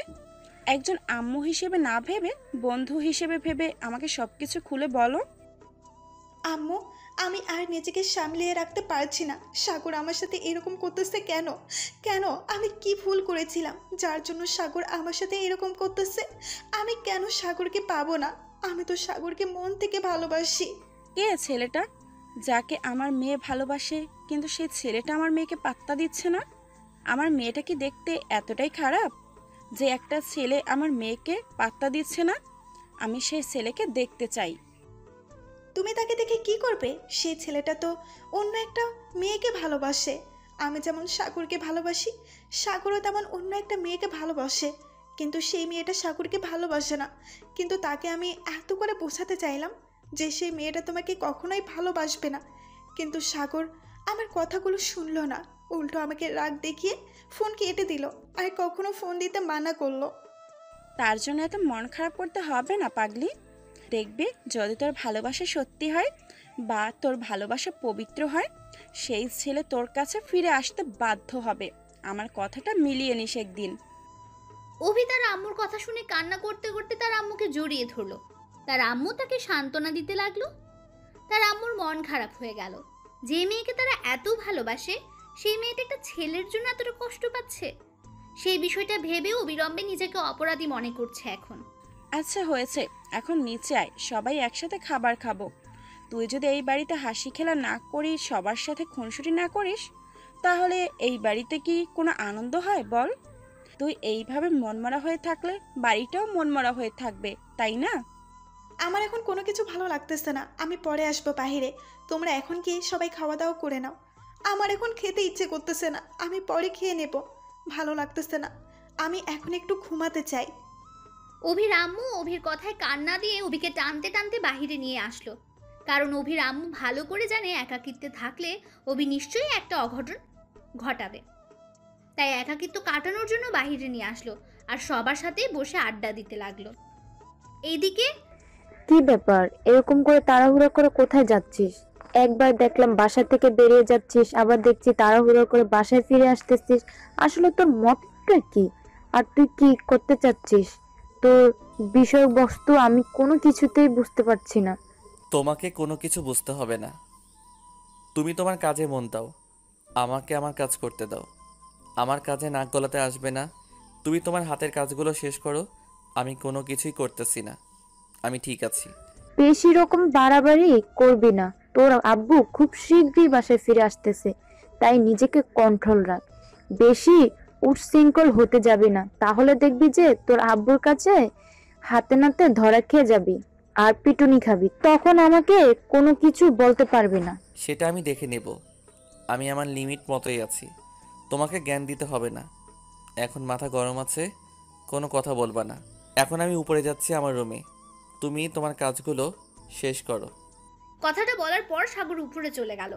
একজন আম্মু হিসেবে না ভেবে বন্ধু হিসেবে ভেবে আমাকে সব কিছু খুলে বলো। আম্মু, আমি আর নিজেকে সামলিয়ে রাখতে পারছি না। সাগর আমার সাথে এরকম করতেছে কেন? কেন? আমি কি ভুল করেছিলাম যার জন্য সাগর আমার সাথে এরকম করতেছে? আমি কেন সাগরকে পাবো না? আমি তো সাগরকে মন থেকে ভালোবাসি। কে ছেলেটা যাকে আমার মেয়ে ভালোবাসে, কিন্তু সেই ছেলেটা আমার মেয়েকে পাত্তা দিচ্ছে না? আমার মেয়েটা কি দেখতে এতটাই খারাপ যে একটা ছেলে আমার মেয়েকে পাত্তা দিচ্ছে না? আমি সেই ছেলেকে দেখতে চাই। তুমি তাকে দেখে কি করবে? সেই ছেলেটা তো অন্য একটা মেয়েকে ভালোবাসে। আমি যেমন সাগরকে ভালোবাসি, সাগরও তেমন অন্য একটা মেয়েকে ভালোবাসে, কিন্তু সেই মেয়েটা সাগরকে ভালোবাসে না। কিন্তু তাকে আমি এত করে বোঝাতে চাইলাম যে সেই মেয়েটা তোমাকে কখনোই ভালোবাসবে না, কিন্তু সাগর আমার কথাগুলো শুনলো না, উল্টো আমাকে রাগ দেখিয়ে ফোন কেটে দিল আর কখনো ফোন দিতে মানা করলো। তার জন্য এত মন খারাপ করতে হবে না পাগলি। দেখবি যদি তোর ভালোবাসা সত্যি হয় বা তোর ভালোবাসা পবিত্র হয়, সেই ছেলে তোর কাছে ফিরে আসতে বাধ্য হবে। আমার কথাটা মিলিয়ে নিস একদিন। অভি তার আম্মুর কথা শুনে কান্না করতে করতে তার আম্মুকে জড়িয়ে ধরলো। তার আম্মু তাকে সান্ত্বনা দিতে লাগলো। তার আম্মুর মন খারাপ হয়ে গেল। যে মেয়েকে তারা এত ভালোবাসে, সেই মেয়েটা একটা ছেলের জন্য এতটা কষ্ট পাচ্ছে। সেই বিষয়টা ভেবে অবিলম্বে নিজেকে অপরাধী মনে করছে এখন। আচ্ছা হয়েছে, এখন নিচে আয়, সবাই একসাথে খাবার খাবো। তুই যদি এই বাড়িতে হাসি খেলা না করিস, সবার সাথে খুনসুটি না করিস, তাহলে এই বাড়িতে কি কোনো আনন্দ হয় বল? তুই এইভাবে মনমরা হয়ে থাকলে বাড়িটাও মনমরা হয়ে থাকবে, তাই না? আমার এখন কোনো কিছু ভালো লাগতেছে না, আমি পরে আসবো বাহিরে। তোমরা এখন কি সবাই খাওয়া দাওয়া করে নাও। আমার এখন খেতে ইচ্ছে করতেছে না, আমি পরে খেয়ে নেব। ভালো লাগতেছে না, আমি এখন একটু ঘুমাতে চাই। অভির আম্মু অভির কথায় কান্না দিয়ে অভিকে টানতে টানতে বাহিরে নিয়ে আসলো। কারণ অভির আম্মু ভালো করে জানে একাকিত্বে থাকলে অভি নিশ্চয়ই একটা অঘটন ঘটাবে। তাই একাকিত্ব কাটানোর জন্য বাহিরে নিয়ে আসলো আর সবার সাথে বসে আড্ডা দিতে লাগলো। এইদিকে কি ব্যাপার, এরকম করে তাড়াহুড়ো করে কোথায় যাচ্ছিস? একবার দেখলাম বাসা থেকে বেরিয়ে যাচ্ছিস, আবার দেখছি তাড়াহুড়ো করে বাসায় ফিরে আসতেছিস। আসলে তোর মতটা কি, আর তুই কি করতে চাচ্ছিস? তোর বিষয়বস্তু আমি কোনো কিছুতেই বুঝতে পারছি না। তোমাকে কোনো কিছু বুঝতে হবে না, তুমি তোমার কাজে মন দাও, আমাকে আমার কাজ করতে দাও। আমার কাজে নাক গলাতে আসবে না। তুমি তোমার হাতের কাজগুলো শেষ করো, আমি কোনো কিছুই করতেছি না, আমি ঠিক আছি। বেশি রকম বাড়াবাড়ি করবি না, তোর আব্বু খুব শীঘ্রই বাসায় ফিরে আসতেছে, তাই নিজেকে কন্ট্রোল রাখ। বেশি উচ্ছৃঙ্খল হতে যাবি না, তাহলে দেখবি যে তোর আব্বুর কাছে হাতে নাতে ধরা খেয়ে যাবি আর পিটুনি খাবি, তখন আমাকে কোনো কিছু বলতে পারবি না। সেটা আমি দেখে নেব, আমি আমার লিমিট মতোই আছি, তোমাকে জ্ঞান দিতে হবে না। এখন মাথা গরম আছে, কোনো কথা বলবা না। এখন আমি উপরে যাচ্ছি আমার রুমে, তুমি তোমার কাজগুলো শেষ করো। কথাটা বলার পর সাগর উপরে চলে গেল।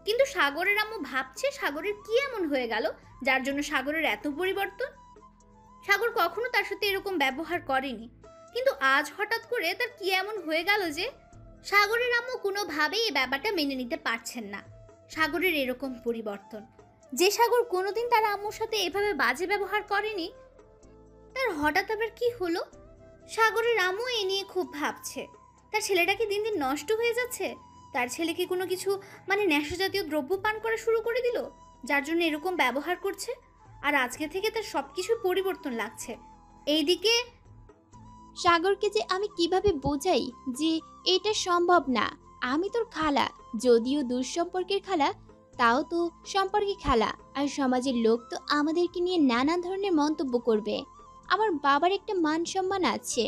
কিন্তু সাগরের আম্মু ভাবছে সাগরের কি এমন হয়ে গেল যার জন্য সাগরের এত পরিবর্তন। সাগর কখনো তার সাথে এরকম ব্যবহার করেনি, কিন্তু আজ হঠাৎ করে তার কি এমন হয়ে গেল যে সাগরের আম্মু কোনোভাবেই এই ব্যাপারটা মেনে নিতে পারছেন না। সাগরের এরকম পরিবর্তন, যে সাগর কোনোদিন তার আম্মুর সাথে এভাবে বাজে ব্যবহার করেনি, তার হঠাৎ আবার কি হলো? সাগরের আম্মু এ নিয়ে খুব ভাবছে। তার ছেলেটা কি দিন দিন নষ্ট হয়ে যাচ্ছে? তার ছেলে কি কোনো কিছু নেশা জাতীয় দ্রব্য পান করা শুরু করে দিল, যার জন্য এরকম ব্যবহার করছে? আর আজকে থেকে তার সবকিছু পরিবর্তন লাগছে। এইদিকে সাগরকে যে আমি কিভাবে বোঝাই যে এটা সম্ভব না। আমি তোর খালা, যদিও দূর সম্পর্কের খালা, তাও তো সম্পর্কে খালা। আর সমাজের লোক তো আমাদেরকে নিয়ে নানা ধরনের মন্তব্য করবে। আমার বাবার একটা মান সম্মান আছে,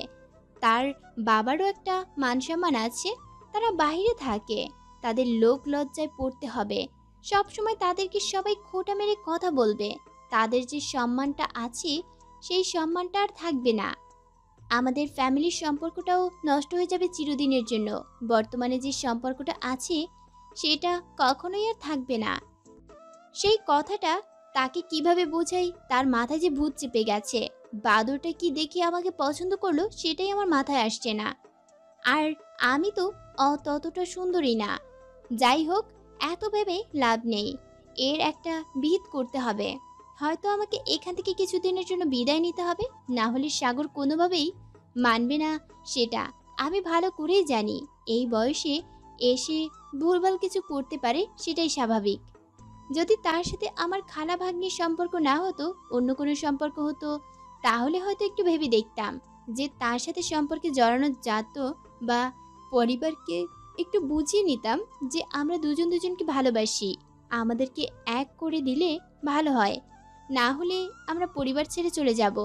তার বাবারও একটা মান সম্মান আছে। তারা বাইরে থাকে, তাদের লোক লজ্জায় পড়তে হবে। সবসময় তাদেরকে সবাই খোঁটা মেরে কথা বলবে। তাদের যে সম্মানটা আছে সেই সম্মানটা আর থাকবে না। আমাদের ফ্যামিলির সম্পর্কটাও নষ্ট হয়ে যাবে চিরদিনের জন্য। বর্তমানে যে সম্পর্কটা আছে সেটা কখনোই আর থাকবে না। সেই কথাটা তাকে কিভাবে বোঝাই, তার মাথায় যে ভূত চেপে গেছে। বাদরটা কি দেখে আমাকে পছন্দ করলো সেটাই আমার মাথায় আসছে না। আর আমি তো ততটা সুন্দরী না। যাই হোক, এত ভেবে লাভ নেই, এর একটা বিহিত করতে হবে। হয়তো আমাকে এখান থেকে কিছুদিনের জন্য বিদায় নিতে হবে, না হলে সাগর কোনোভাবেই মানবে না। সেটা আমি ভালো করেই জানি। এই বয়সে এসে ভুলভাল কিছু করতে পারে, সেটাই স্বাভাবিক। যদি তার সাথে আমার খালা ভাগ্নির সম্পর্ক না হতো, অন্য কোনো সম্পর্ক হতো, তাহলে হয়তো একটু ভেবে দেখতাম যে তার সাথে সম্পর্কে জড়ানো যেত, বা পরিবারকে একটু বুঝিয়ে নিতাম যে আমরা দুজন দুজনকে ভালোবাসি, আমাদেরকে এক করে দিলে ভালো হয়, না হলে আমরা পরিবার ছেড়ে চলে যাব।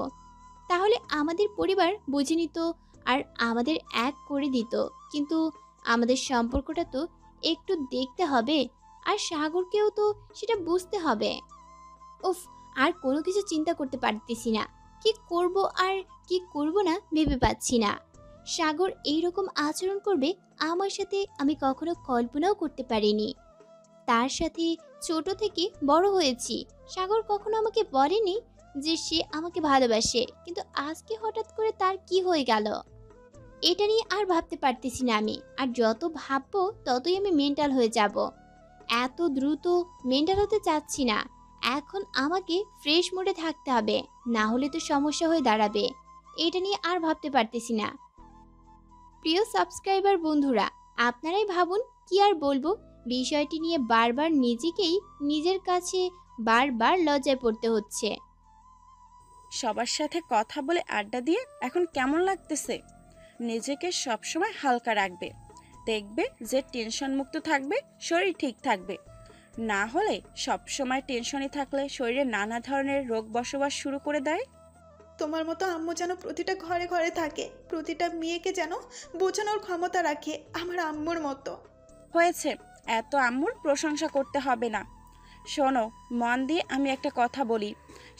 তাহলে আমাদের পরিবার বুঝে নিত আর আমাদের এক করে দিত। কিন্তু আমাদের সম্পর্কটা তো একটু দেখতে হবে, আর সাগরকেও তো সেটা বুঝতে হবে। উফ, আর কোনো কিছু চিন্তা করতে পারতেছি না। কি করব আর কি করব না ভেবে পাচ্ছি না। সাগর এইরকম আচরণ করবে আমার সাথে আমি কখনো কল্পনাও করতে পারিনি। তার সাথে ছোট থেকে বড় হয়েছি, সাগর কখনো আমাকে বলেনি যে সে আমাকে ভালোবাসে, কিন্তু আজকে হঠাৎ করে তার কি হয়ে গেল এটা নিয়ে আর ভাবতে পারতেছি না আমি। আর যত ভাববো ততই আমি মেন্টাল হয়ে যাব। এত দ্রুত মেন্টাল হতে চাচ্ছি না। এখন আমাকে ফ্রেশ মোডে থাকতে হবে, না হলে তো সমস্যা হয়ে দাঁড়াবে। এটা নিয়ে আর ভাবতে পারতেছি না। প্রিয় সাবস্ক্রাইবার বন্ধুরা, আপনারাই ভাবুন, কি আর বলবো, বিষয়টি নিয়ে বারবার নিজেকেই নিজের কাছে বারবার লজ্জায় পড়তে হচ্ছে। সবার সাথে কথা বলে আড্ডা দিয়ে এখন কেমন লাগতেছে? নিজেকে সবসময় হালকা রাখবে, দেখবে যে টেনশন মুক্ত থাকবে, শরীর ঠিক থাকবে। না হলে সবসময় টেনশনে থাকলে শরীরে নানা ধরনের রোগ বসবাস শুরু করে দেয়। তোমার মতো আম্মু যেন প্রতিটা ঘরে ঘরে থাকে, প্রতিটা মেয়েকে যেন বোঝানোর ক্ষমতা রাখে আমার আম্মুর মতো। হয়েছে, এত আম্মুর প্রশংসা করতে হবে না। শোনো, মন দিয়ে আমি একটা কথা বলি,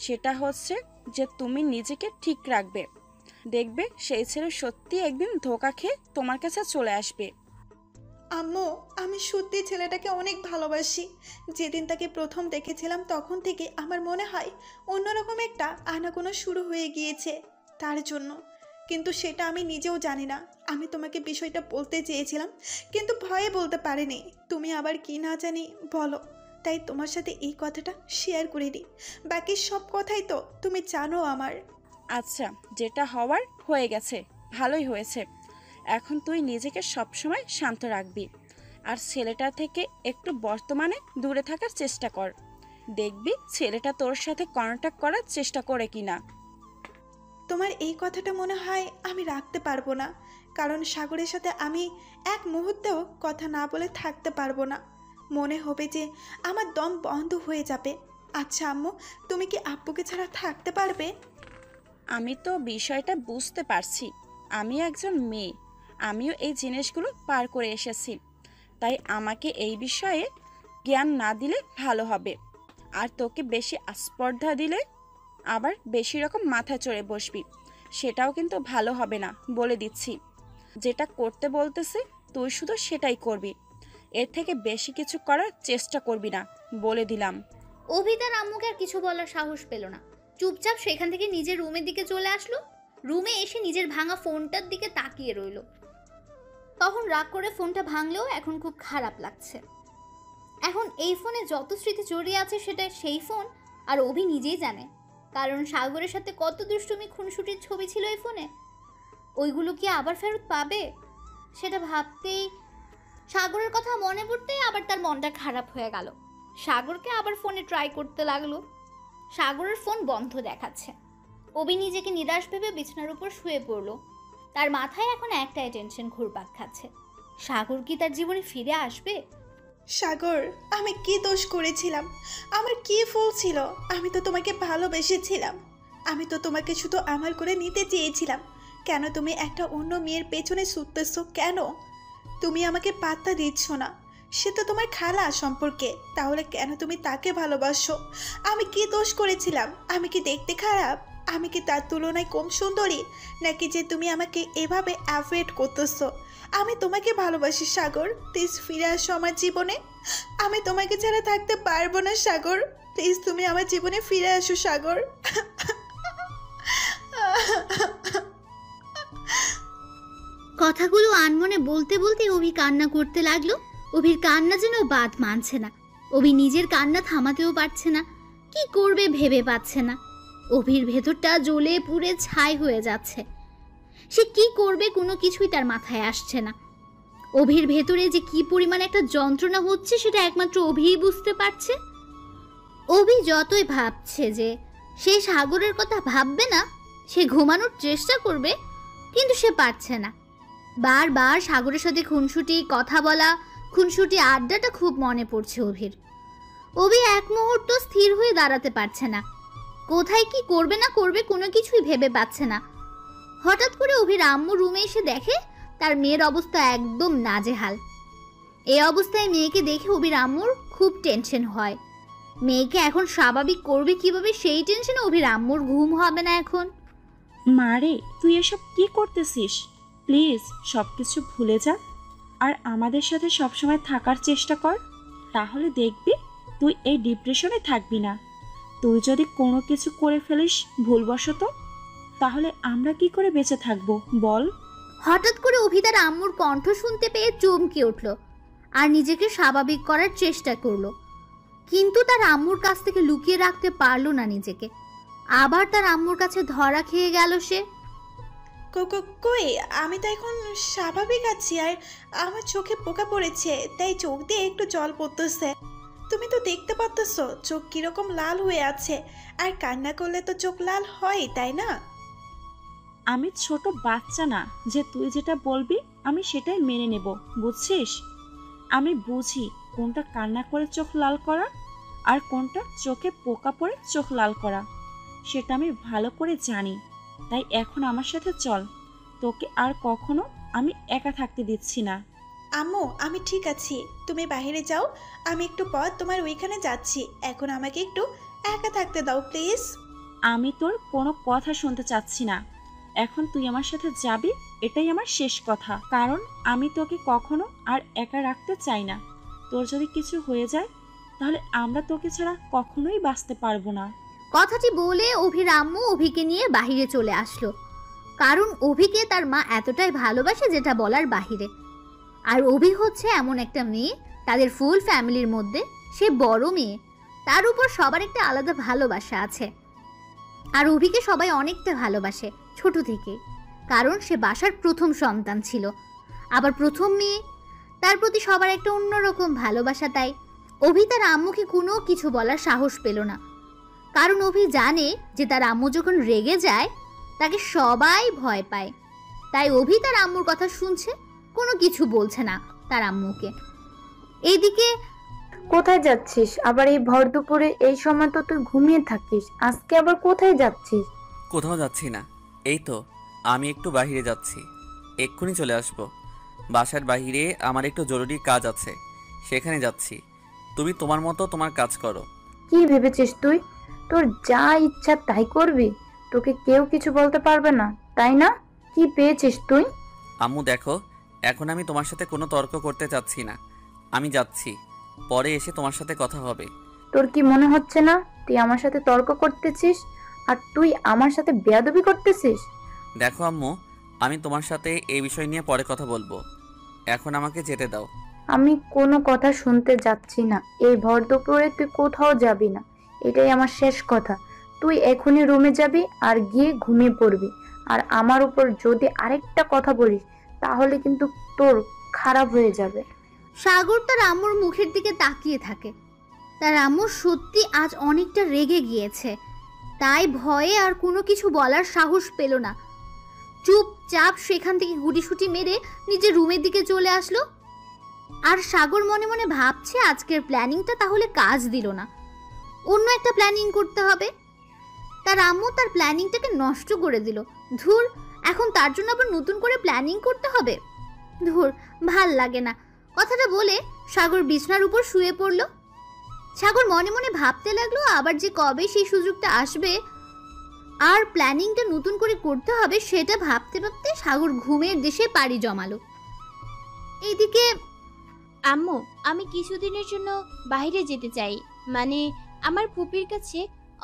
সেটা হচ্ছে যে তুমি নিজেকে ঠিক রাখবে। দেখবে সেই ছেলে সত্যি একদিন ধোঁকা খেয়ে তোমার কাছে চলে আসবে। আম্মু, আমি সত্যি ছেলেটাকে অনেক ভালোবাসি। যেদিন তাকে প্রথম দেখেছিলাম তখন থেকে আমার মনে হয় অন্যরকম একটা আনাগোনা শুরু হয়ে গিয়েছে তার জন্য। কিন্তু সেটা আমি নিজেও জানি না। আমি তোমাকে বিষয়টা বলতে চেয়েছিলাম, কিন্তু ভয়ে বলতে পারিনি। তুমি আবার কি না জানি বলো, তাই তোমার সাথে এই কথাটা শেয়ার করে দিই। বাকি সব কথাই তো তুমি জানো আমার। আচ্ছা, যেটা হওয়ার হয়ে গেছে, ভালোই হয়েছে। এখন তুই নিজেকে সবসময় শান্ত রাখবি, আর ছেলেটা থেকে একটু বর্তমানে দূরে থাকার চেষ্টা কর। দেখবি ছেলেটা তোর সাথে কন্ট্যাক্ট করার চেষ্টা করে কিনা। তোমার এই কথাটা মনে হয় আমি রাখতে পারবো না, কারণ সাগরের সাথে আমি এক মুহূর্তেও কথা না বলে থাকতে পারবো না। মনে হবে যে আমার দম বন্ধ হয়ে যাবে। আচ্ছা আম্মু, তুমি কি আব্বুকে ছাড়া থাকতে পারবে? আমি তো বিষয়টা বুঝতে পারছি। আমি একজন মেয়ে, আমিও এই জিনিসগুলো পার করে এসেছি, তাই আমাকে এই বিষয়ে জ্ঞান না দিলে ভালো হবে। আর তোকে বেশি আস্পর্ধা দিলে আবার বেশি রকম মাথায় চড়ে বসবি, সেটাও কিন্তু ভালো হবে না, বলে দিচ্ছি। যেটা করতে বলতেছে তুই শুধু সেটাই করবি, এর থেকে বেশি কিছু করার চেষ্টা করবি না, বলে দিলাম। অভি তার আম্মুকে আর কিছু বলার সাহস পেল না, চুপচাপ সেখান থেকে নিজের রুমের দিকে চলে আসলো। রুমে এসে নিজের ভাঙা ফোনটার দিকে তাকিয়ে রইল। তখন রাগ করে ফোনটা ভাঙলেও এখন খুব খারাপ লাগছে। এখন এই ফোনে যত স্মৃতি জড়িয়ে আছে সেটা সেই ফোন আর অভি নিজেই জানে, কারণ সাগরের সাথে কত দুষ্টুমি খুনসুটির ছবি ছিল এই ফোনে। ওইগুলো কি আবার ফেরত পাবে? সেটা ভাবতেই, সাগরের কথা মনে পড়তেই আবার তার মনটা খারাপ হয়ে গেল। সাগরকে আবার ফোনে ট্রাই করতে লাগলো। সাগরের ফোন বন্ধ দেখাচ্ছে। অভি নিজেকে নিরাশ ভেবে বিছানার উপর শুয়ে পড়ল। তার মাথায় এখন একটাই টেনশন ঘুরপাক খাচ্ছে, সাগর কি তার জীবনে ফিরে আসবে? সাগর, আমি কি দোষ করেছিলাম? আমার কি ভুল ছিল? আমি তো তোমাকে ভালোবেসেছিলাম। আমি তো তোমাকে শুধু আমার করে নিতে চেয়েছিলাম। কেন তুমি একটা অন্য মেয়ের পেছনে ছুটতেছো কেন? তুমি আমাকে পাত্তা দিচ্ছ না। সে তো তোমার খালা সম্পর্কে, তাহলে কেন তুমি তাকে ভালোবাসো? আমি কি দোষ করেছিলাম? আমি কি দেখতে খারাপ? আমি কি তার তুলনায় কম সুন্দরী? নাকি যে তুমি আমাকে এভাবে অ্যাভয়েড করতেছো? আমি তোমাকে ভালোবাসি সাগর, প্লিজ ফিরে আসো আমার জীবনে। আমি তোমাকে ছাড়া থাকতে পারবো না সাগর, প্লিজ তুমি আমার জীবনে ফিরে আসো সাগর। কথাগুলো আনমনে বলতে বলতে অভি কান্না করতে লাগলো। অভির কান্না যেন বাদ মানছে না। অভি নিজের কান্না থামাতেও পারছে না, কি করবে ভেবে পাচ্ছে না। অভির ভেতরটা জ্বলে পুড়ে ছাই হয়ে যাচ্ছে। সে কি করবে কোনো কিছুই তার মাথায় আসছে না। অভির ভেতরে যে কি পরিমাণ একটা যন্ত্রণা হচ্ছে সেটা একমাত্র অভিই বুঝতে পারছে। অভি যতই ভাবছে যে সে সাগরের কথা ভাববে না, সে ঘুমানোর চেষ্টা করবে, কিন্তু সে পারছে না। বারবার সাগরের সাথে খুনসুটি কথা বলা, খুনসুটি আড্ডাটা খুব মনে পড়ছে অভির। অভি এক মুহূর্ত স্থির হয়ে দাঁড়াতে পারছে না। কোথায় কি করবে না করবে কোনো কিছুই ভেবে পাচ্ছে না। হঠাৎ করে অভির আম্মু রুমে এসে দেখে তার মেয়ের অবস্থা একদম নাজেহাল। এই অবস্থায় মেয়েকে দেখে অভির আম্মুর খুব টেনশন হয়। মেয়েকে এখন স্বাভাবিক করবে কিভাবে সেই টেনশনে অভির আম্মুর ঘুম হবে না এখন। মারে, তুই এসব কি করতেছিস? প্লিজ সব কিছু ভুলে যা আর আমাদের সাথে সবসময় থাকার চেষ্টা কর, তাহলে দেখবি তুই এই ডিপ্রেশনে থাকবি না। তুই যদি কোনো কিছু করে ফেলিস ভুলবশত, তাহলে আমরা কি করে বেঁচে থাকবো বল? হঠাৎ করে অভি তার আম্মুর কণ্ঠ শুনতে পেয়ে চমকে উঠল আর নিজেকে স্বাভাবিক করার চেষ্টা করলো, কিন্তু তার আম্মুর কাছ থেকে লুকিয়ে রাখতে পারলো না নিজেকে। আবার তার আম্মুর কাছে ধরা খেয়ে গেল সে। কই, আমি তো এখন স্বাভাবিক আছি, আর আমার চোখে পোকা পড়েছে, তাই চোখ দিয়ে একটু জল পড়তেছে। তুমি তো দেখতে পাচ্ছ চোখ কিরকম লাল হয়ে আছে, আর কান্না করলে তো চোখ লাল হয়, তাই না? আমি ছোট বাচ্চা না যে তুই যেটা বলবি আমি সেটাই মেনে নেব, বুঝছিস? আমি বুঝি কোনটা কান্না করে চোখ লাল করা আর কোনটা চোখে পোকা পড়ে চোখ লাল করা, সেটা আমি ভালো করে জানি। তাই এখন আমার সাথে চল, তোকে আর কখনো আমি একা থাকতে দিচ্ছি না। আম্মু, আমি ঠিক আছি, তুমি বাইরে যাও, আমি একটু পর তোমার ওইখানে যাচ্ছি। এখন আমাকে একটু একা থাকতে দাও প্লিজ। আমি তোর কোনো কথা শুনতে চাচ্ছি না, এখন তুই আমার সাথে যাবি, এটাই আমার শেষ কথা। কারণ আমি তোকে কখনো আর একা রাখতে চাই না। তোর যদি কিছু হয়ে যায় তাহলে আমরা তোকে ছাড়া কখনোই বাঁচতে পারবো না। কথাটি বলে অভির আম্মু অভিকে নিয়ে বাহিরে চলে আসলো, কারণ অভিকে তার মা এতটাই ভালোবাসে যেটা বলার বাহিরে। আর অভি হচ্ছে এমন একটা মেয়ে, তাদের ফুল ফ্যামিলির মধ্যে সে বড় মেয়ে, তার উপর সবার একটা আলাদা ভালোবাসা আছে। আর অভিকে সবাই অনেকটা ভালোবাসে ছোট থেকে, কারণ সে বাসার প্রথম সন্তান ছিল, আবার প্রথম মেয়ে, তার প্রতি সবার একটা অন্যরকম ভালোবাসা। তাই অভি তার আম্মুকে কোনো কিছু বলার সাহস পেল না, কারণ অভি জানে যে তার আম্মু যখন রেগে যায় তাকে সবাই ভয় পায়। তাই অভি তার আম্মুর কথা শুনছে, কোনো কিছু বলছে না তার আম্মুকে। এইদিকে কোথায় যাচ্ছিস আবার এই ভর দুপুরে? এই সময় তো তুই ঘুমিয়ে থাকিস, আজকে আবার কোথায় যাচ্ছিস? কোথাও যাচ্ছি না, এই তো আমি একটু বাইরে যাচ্ছি, এক্ষুনি চলে আসব। বাসার বাইরে আমার একটু জরুরি কাজ আছে, সেখানে যাচ্ছি। তুমি তোমার মতো তোমার কাজ করো। কি ভেবেছিস তুই? তোর যা ইচ্ছা তাই করবি, তোকে কেউ কিছু বলতে পারবে না, তাই না? কি পেয়েছিস তুই? আম্মু দেখো, এখন আমি তোমার সাথে কোনো তর্ক করতে চাচ্ছি না, আমি যাচ্ছি, পরে এসে তোমার সাথে কথা হবে। তোর কি মনে হচ্ছে না তুই আমার সাথে তর্ক করতেছিস আর তুই আমার সাথে বেয়াদবি করতেছিস? দেখো আম্মু, আমি তোমার সাথে এই বিষয় নিয়ে পরে কথা বলবো, এখন আমাকে যেতে দাও। আমি কোনো কথা শুনতে যাচ্ছি না, এই ভর দুপুরে তুই কোথাও যাবি না, এটাই আমার শেষ কথা। তুই এখনই রুমে যাবি আর গিয়ে ঘুমিয়ে পড়বি। আর আমার উপর যদি আরেকটা কথা বলিস তাহলে কিন্তু তোর খারাপ হয়ে যাবে। সাগর তার আম্মুর মুখের দিকে তাকিয়ে থাকে। তার আম্মু সত্যি আজ অনেকটা রেগে গিয়েছে, তাই ভয়ে আর কোনো কিছু বলার সাহস পেল না। চুপচাপ সেখান থেকে গুটিসুটি মেরে নিজের রুমের দিকে চলে আসলো। আর সাগর মনে মনে ভাবছে আজকের প্ল্যানিংটা তাহলে কাজ দিল না, অন্য একটা প্ল্যানিং করতে হবে। তার আম্মু তার প্ল্যানিংটাকে নষ্ট করে দিল। ধুর, এখন তার জন্য আবার নতুন করে প্ল্যানিং করতে হবে। ধুর, ভাল লাগে না। কথাটা বলে সাগর বিছনার উপর শুয়ে পড়ল। সাগর মনে মনে ভাবতে লাগলো আবার যে কবে সেই সুযোগটা আসবে আর প্ল্যানিংটা নতুন করে করতে হবে, সেটা ভাবতে ভাবতে সাগর ঘুমের দেশে পাড়ি জমালো। এইদিকে আম্মু, আমি কিছুদিনের জন্য বাইরে যেতে চাই, মানে আমার ফুপির কাছে।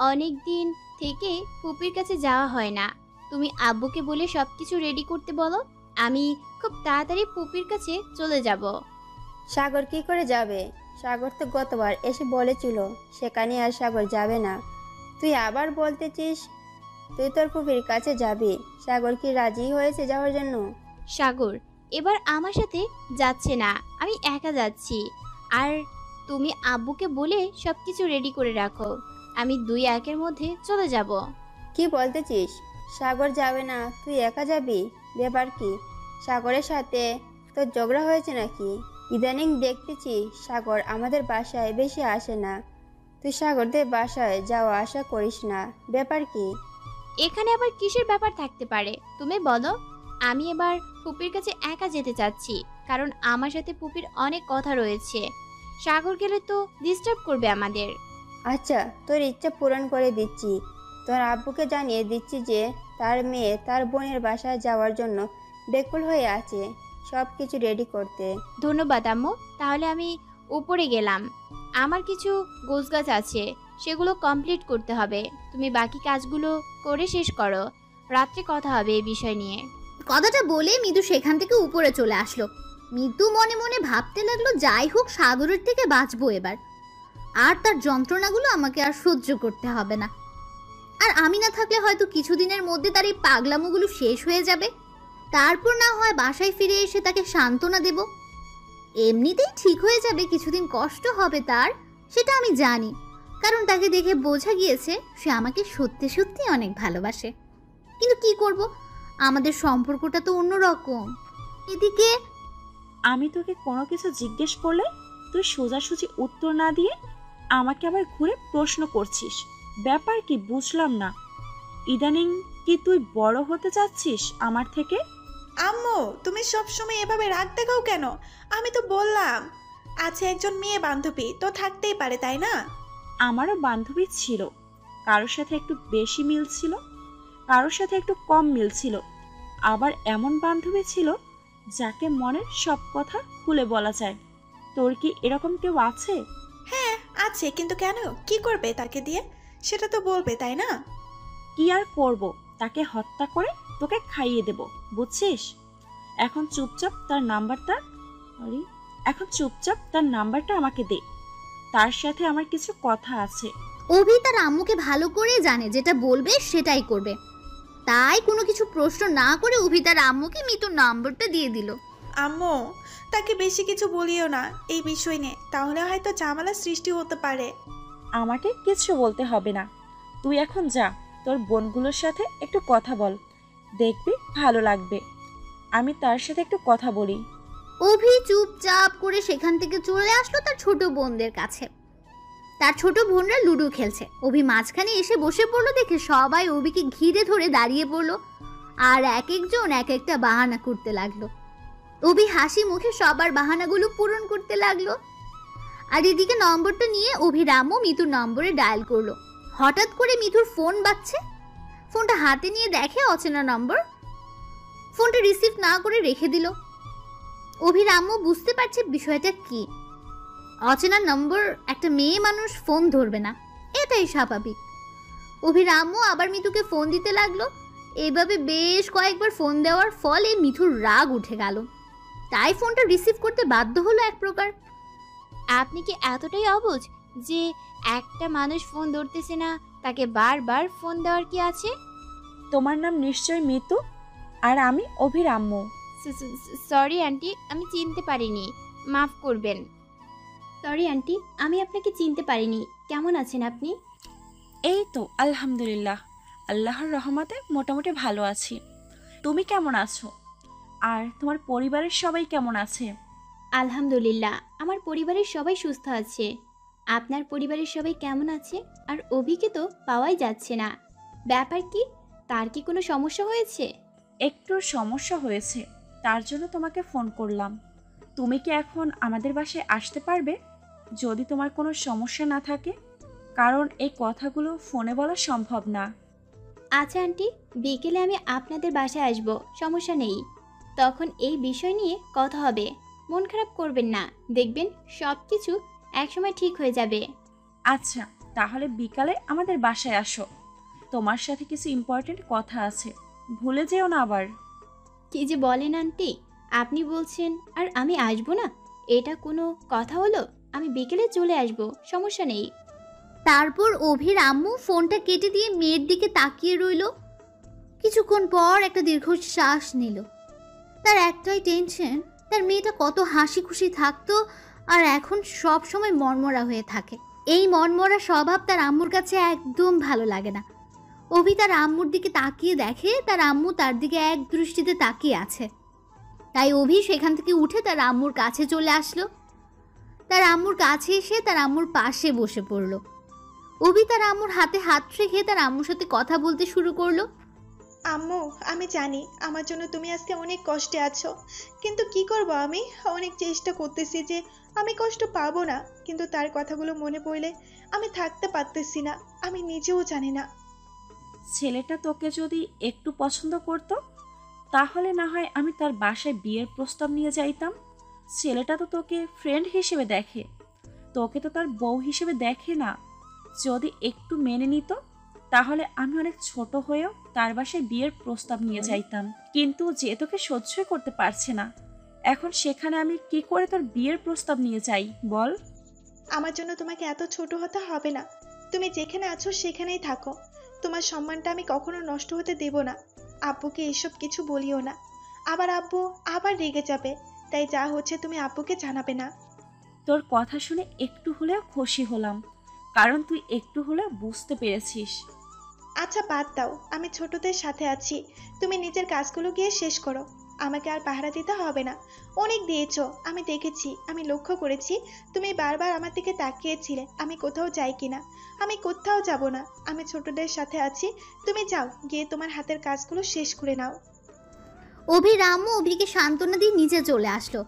অনেক দিন থেকে ফুপির কাছে যাওয়া হয় না। তুমি আব্বুকে বলে সব কিছু রেডি করতে বলো, আমি খুব তাড়াতাড়ি ফুপির কাছে চলে যাব। সাগর কি করে যাবে? সাগর তো গতবার এসে বলেছিল সেখানে আর সাগর যাবে না। তুই আবার বলতেছিস তুই তোর ফুপির কাছে যাবি। সাগর কি রাজি হয়েছে যাওয়ার জন্য? সাগর এবার আমার সাথে যাচ্ছে না, আমি একা যাচ্ছি। আর তুমি আব্বুকে বলে সব কিছু রেডি করে রাখো, আমি 2-1 মধ্যে চলে যাব। কি বলতেছিস? সাগর যাবে না, তুই একা যাবি? ব্যাপার কি? সাগরের সাথে তোর ঝগড়া হয়েছে নাকি? ইদানিং দেখতেছি সাগর আমাদের বাসায় বেশি আসে না। তুই সাগরদের বাসায় যাওয়া আসা করিস না, ব্যাপার কি? এখানে আবার কিসের ব্যাপার থাকতে পারে তুমি বলো? আমি এবার পুপির কাছে একা যেতে চাচ্ছি, কারণ আমার সাথে পুপির অনেক কথা রয়েছে। সাগর গেলে তো ডিস্টার্ব করবে আমাদের। আচ্ছা, তোর ইচ্ছা পূরণ করে দিচ্ছি। তোর আব্বুকে জানিয়ে দিচ্ছি যে তার মেয়ে তার বোনের বাসায় যাওয়ার জন্য ব্যাকুল হয়ে আছে সব কিছু রেডি করতে। ধন্যবাদ আম্মু, তাহলে আমি উপরে গেলাম। আমার কিছু গোছগাছ আছে, সেগুলো কমপ্লিট করতে হবে। তুমি বাকি কাজগুলো করে শেষ করো, রাত্রে কথা হবে এই বিষয় নিয়ে। কথাটা বলে মিতু সেখান থেকে উপরে চলে আসলো। মিতু মনে মনে ভাবতে লাগলো, যাই হোক সাগরের থেকে বাঁচবো এবার, আর তার যন্ত্রণাগুলো আমাকে আর সহ্য করতে হবে না। আর আমি না থাকলে হয়তো কিছুদিনের মধ্যে তার এই পাগলামোগুলো শেষ হয়ে যাবে। তারপর না হয় বাসায় ফিরে এসে তাকে সান্ত্বনা দেব। এমনিতেই ঠিক হয়ে যাবে, কিছুদিন কষ্ট হবে তার, সেটা আমি জানি, কারণ তাকে দেখে বোঝা গিয়েছে সে আমাকে সত্যি সত্যি অনেক ভালোবাসে। কিন্তু কি করব, আমাদের সম্পর্কটা তো অন্যরকম। এদিকে আমি তোকে কোনো কিছু জিজ্ঞেস করলে তুই সোজাসুজি উত্তর না দিয়ে আমাকে আবার ঘুরে প্রশ্ন করছিস, ব্যাপার কি বুঝলাম না। ইদানিং কি তুই বড় হতে চাচ্ছিস আমার থেকে? আম্মু, তুমি সবসময় এভাবে রাগ দেখাও কেন? আমি তো বললাম আছে একজন মেয়ে বান্ধবী, তো থাকতেই পারে, তাই না? আমারও বান্ধবী ছিল, কারোর সাথে একটু বেশি মিল ছিল, কারোর সাথে একটু কম মিল ছিল, আবার এমন বান্ধবী ছিল যাকে মনের সব কথা খুলে বলা যায়। তোর কি এরকম কেউ আছে? হ্যাঁ আছে, কিন্তু কেন, কি করবে তাকে দিয়ে? সেটা তো বলবে, তাই না? কি আর করব, তাকে হত্যা করে তোকে খাইয়ে দেব, বুঝছিস? এখন চুপচাপ তার নাম্বারটা আমাকে দে, তার সাথে আমার কিছু কথা আছে। অভি তার আম্মুকে ভালো করে জানে, যেটা বলবে সেটাই করবে। তাই কোনো কিছু প্রশ্ন না করে অভি তার আম্মুকে মিতুর নাম্বারটা দিয়ে দিল। আম্মু, তাকে বেশি কিছু বলিও না এই বিষয় নিয়ে, তাহলে হয়তো ঝামেলা সৃষ্টি হতে পারে। আমাকে কিছু বলতে হবে না, তুই এখন যা, তোর বোনগুলোর সাথে একটু কথা বল, দেখবি ভালো লাগবে। আমি তার সাথে একটু কথা বলি। অভি চুপচাপ করে সেখান থেকে চলে আসলো তার ছোট বোনদের কাছে। তার ছোট বোনরা লুডো খেলছে, অভি মাঝখানে এসে বসে পড়লো দেখে সবাই অভিকে ঘিরে ধরে দাঁড়িয়ে পড়লো, আর এক একজন এক একটা বাহানা করতে লাগলো। অভি হাসি মুখে সবার বাহানাগুলো পূরণ করতে লাগলো। আর এদিকে নম্বরটা নিয়ে অভি রামও মিতুর নম্বরে ডায়াল করলো। হঠাৎ করে মিতুর ফোন বাজছে, ফোনটা হাতে নিয়ে দেখে অচেনা নম্বর। ফোনটা রিসিভ না করে রেখে দিল। অভি রামও বুঝতে পারছে বিষয়টা কি। অচেনা নম্বর, একটা মেয়ে মানুষ ফোন ধরবে না, এটাই স্বাভাবিক। অভি রামও আবার মিতুকে ফোন দিতে লাগলো। এইভাবে বেশ কয়েকবার ফোন দেওয়ার ফলে মিতুর রাগ উঠে গেল, তাই ফোনটা রিসিভ করতে বাধ্য হলো এক প্রকার। আপনি কি এতটাই অবুঝ যে একটা মানুষ ফোন ধরতেছে না, তাকে বারবার ফোন দেওয়ার কি আছে? তোমার নাম নিশ্চয় মিতু, আর আমি অভির আম্মু। সরি আন্টি, আমি চিনতে পারিনি, মাফ করবেন। সরি আন্টি, আমি আপনাকে চিনতে পারিনি। কেমন আছেন আপনি? এই তো আলহামদুলিল্লাহ, আল্লাহর রহমতে মোটামুটি ভালো আছি। তুমি কেমন আছো? আর তোমার পরিবারের সবাই কেমন আছে? আলহামদুলিল্লাহ, আমার পরিবারের সবাই সুস্থ আছে। আপনার পরিবারের সবাই কেমন আছে? আর অভিকে তো পাওয়াই যাচ্ছে না, ব্যাপার কি? তার কি কোনো সমস্যা হয়েছে? একটু সমস্যা হয়েছে, তার জন্য তোমাকে ফোন করলাম। তুমি কি এখন আমাদের বাসায় আসতে পারবে, যদি তোমার কোনো সমস্যা না থাকে? কারণ এই কথাগুলো ফোনে বলা সম্ভব না। আচ্ছা আন্টি, বিকেলে আমি আপনাদের বাসায় আসব, সমস্যা নেই। তখন এই বিষয় নিয়ে কথা হবে। মন খারাপ করবেন না, দেখবেন সব কিছু একসময় ঠিক হয়ে যাবে। আচ্ছা, তাহলে বিকালে আমাদের বাসায় আসো, তোমার সাথে কিছু ইম্পর্টেন্ট কথা আছে, ভুলে যেও না আবার। কি যে বলেন আন্টি, আপনি বলছেন আর আমি আসবো না? এটা কোনো কথা হলো? আমি বিকেলে চলে আসব, সমস্যা নেই। তারপর অভির আম্মু ফোনটা কেটে দিয়ে মেয়ের দিকে তাকিয়ে রইল। কিছুক্ষণ পর একটা দীর্ঘশ্বাস নিল। তার একটাই টেনশন, তার মেয়েটা কত হাসি খুশি থাকতো আর এখন সব সময় মনমরা হয়ে থাকে। এই মনমরা স্বভাব তার আম্মুর কাছে একদম ভালো লাগে না। অভি তার আম্মুর দিকে তাকিয়ে দেখে তার আম্মু তার দিকে এক দৃষ্টিতে তাকিয়ে আছে। তাই অভি সেখান থেকে উঠে তার আম্মুর কাছে চলে আসলো। তার আম্মুর কাছে এসে তার আম্মুর পাশে বসে পড়ল। অভি তার আম্মুর হাতে হাত রেখে তার আম্মুর সাথে কথা বলতে শুরু করলো। আম্মু, আমি জানি আমার জন্য তুমি আজকে অনেক কষ্টে আছো, কিন্তু কি করব, আমি অনেক চেষ্টা করতেছি যে আমি কষ্ট পাবো না, কিন্তু তার কথাগুলো মনে পড়লে আমি থাকতে পারতেছি না, আমি নিজেও জানি না। ছেলেটা তোকে যদি একটু পছন্দ করতো তাহলে না হয় আমি তার বাসায় বিয়ের প্রস্তাব নিয়ে যাইতাম। ছেলেটা তো তোকে ফ্রেন্ড হিসেবে দেখে, তোকে তো তার বউ হিসেবে দেখে না। যদি একটু মেনে নিত তাহলে আমি অনেক ছোট হয়েও তার বাসায় বিয়ের প্রস্তাব নিয়ে যাইতাম, কিন্তু যে তোকে সহ্যই করতে পারছে না, এখন সেখানে আমি কি করে তোর বিয়ের প্রস্তাব নিয়ে যাই বল? আমার জন্য তোমাকে এত ছোট হতে হবে না। তুমি যেখানে আছো সেখানেই থাকো। তোমার সম্মানটা আমি কখনো নষ্ট হতে দেব না। আব্বুকে এসব কিছু বলিও না, আবার আব্বু আবার রেগে যাবে। তাই যা হচ্ছে তুমি আব্বুকে জানাবে না। তোর কথা শুনে একটু হলেও খুশি হলাম, কারণ তুই একটু হলেও বুঝতে পেরেছিস। আচ্ছা বাদ দাও, আমি ছোটদের সাথে আছি। তুমি নিজের কাজগুলো গিয়ে শেষ করো। আমাকে আর পাহারা দিতে হবে না। অনেক দিয়েছো, আমি দেখেছি, আমি লক্ষ্য করেছি। তুমি বারবার আমার দিকে তাকিয়েছিলে আমি কোথাও যাই কিনা। আমি কোথাও যাব না, আমি ছোটদের সাথে আছি। তুমি যাও, গিয়ে তোমার হাতের কাজগুলো শেষ করে নাও। অভির আম্মু অভিকে সান্ত্বনা দিয়ে নিচে চলে আসলো,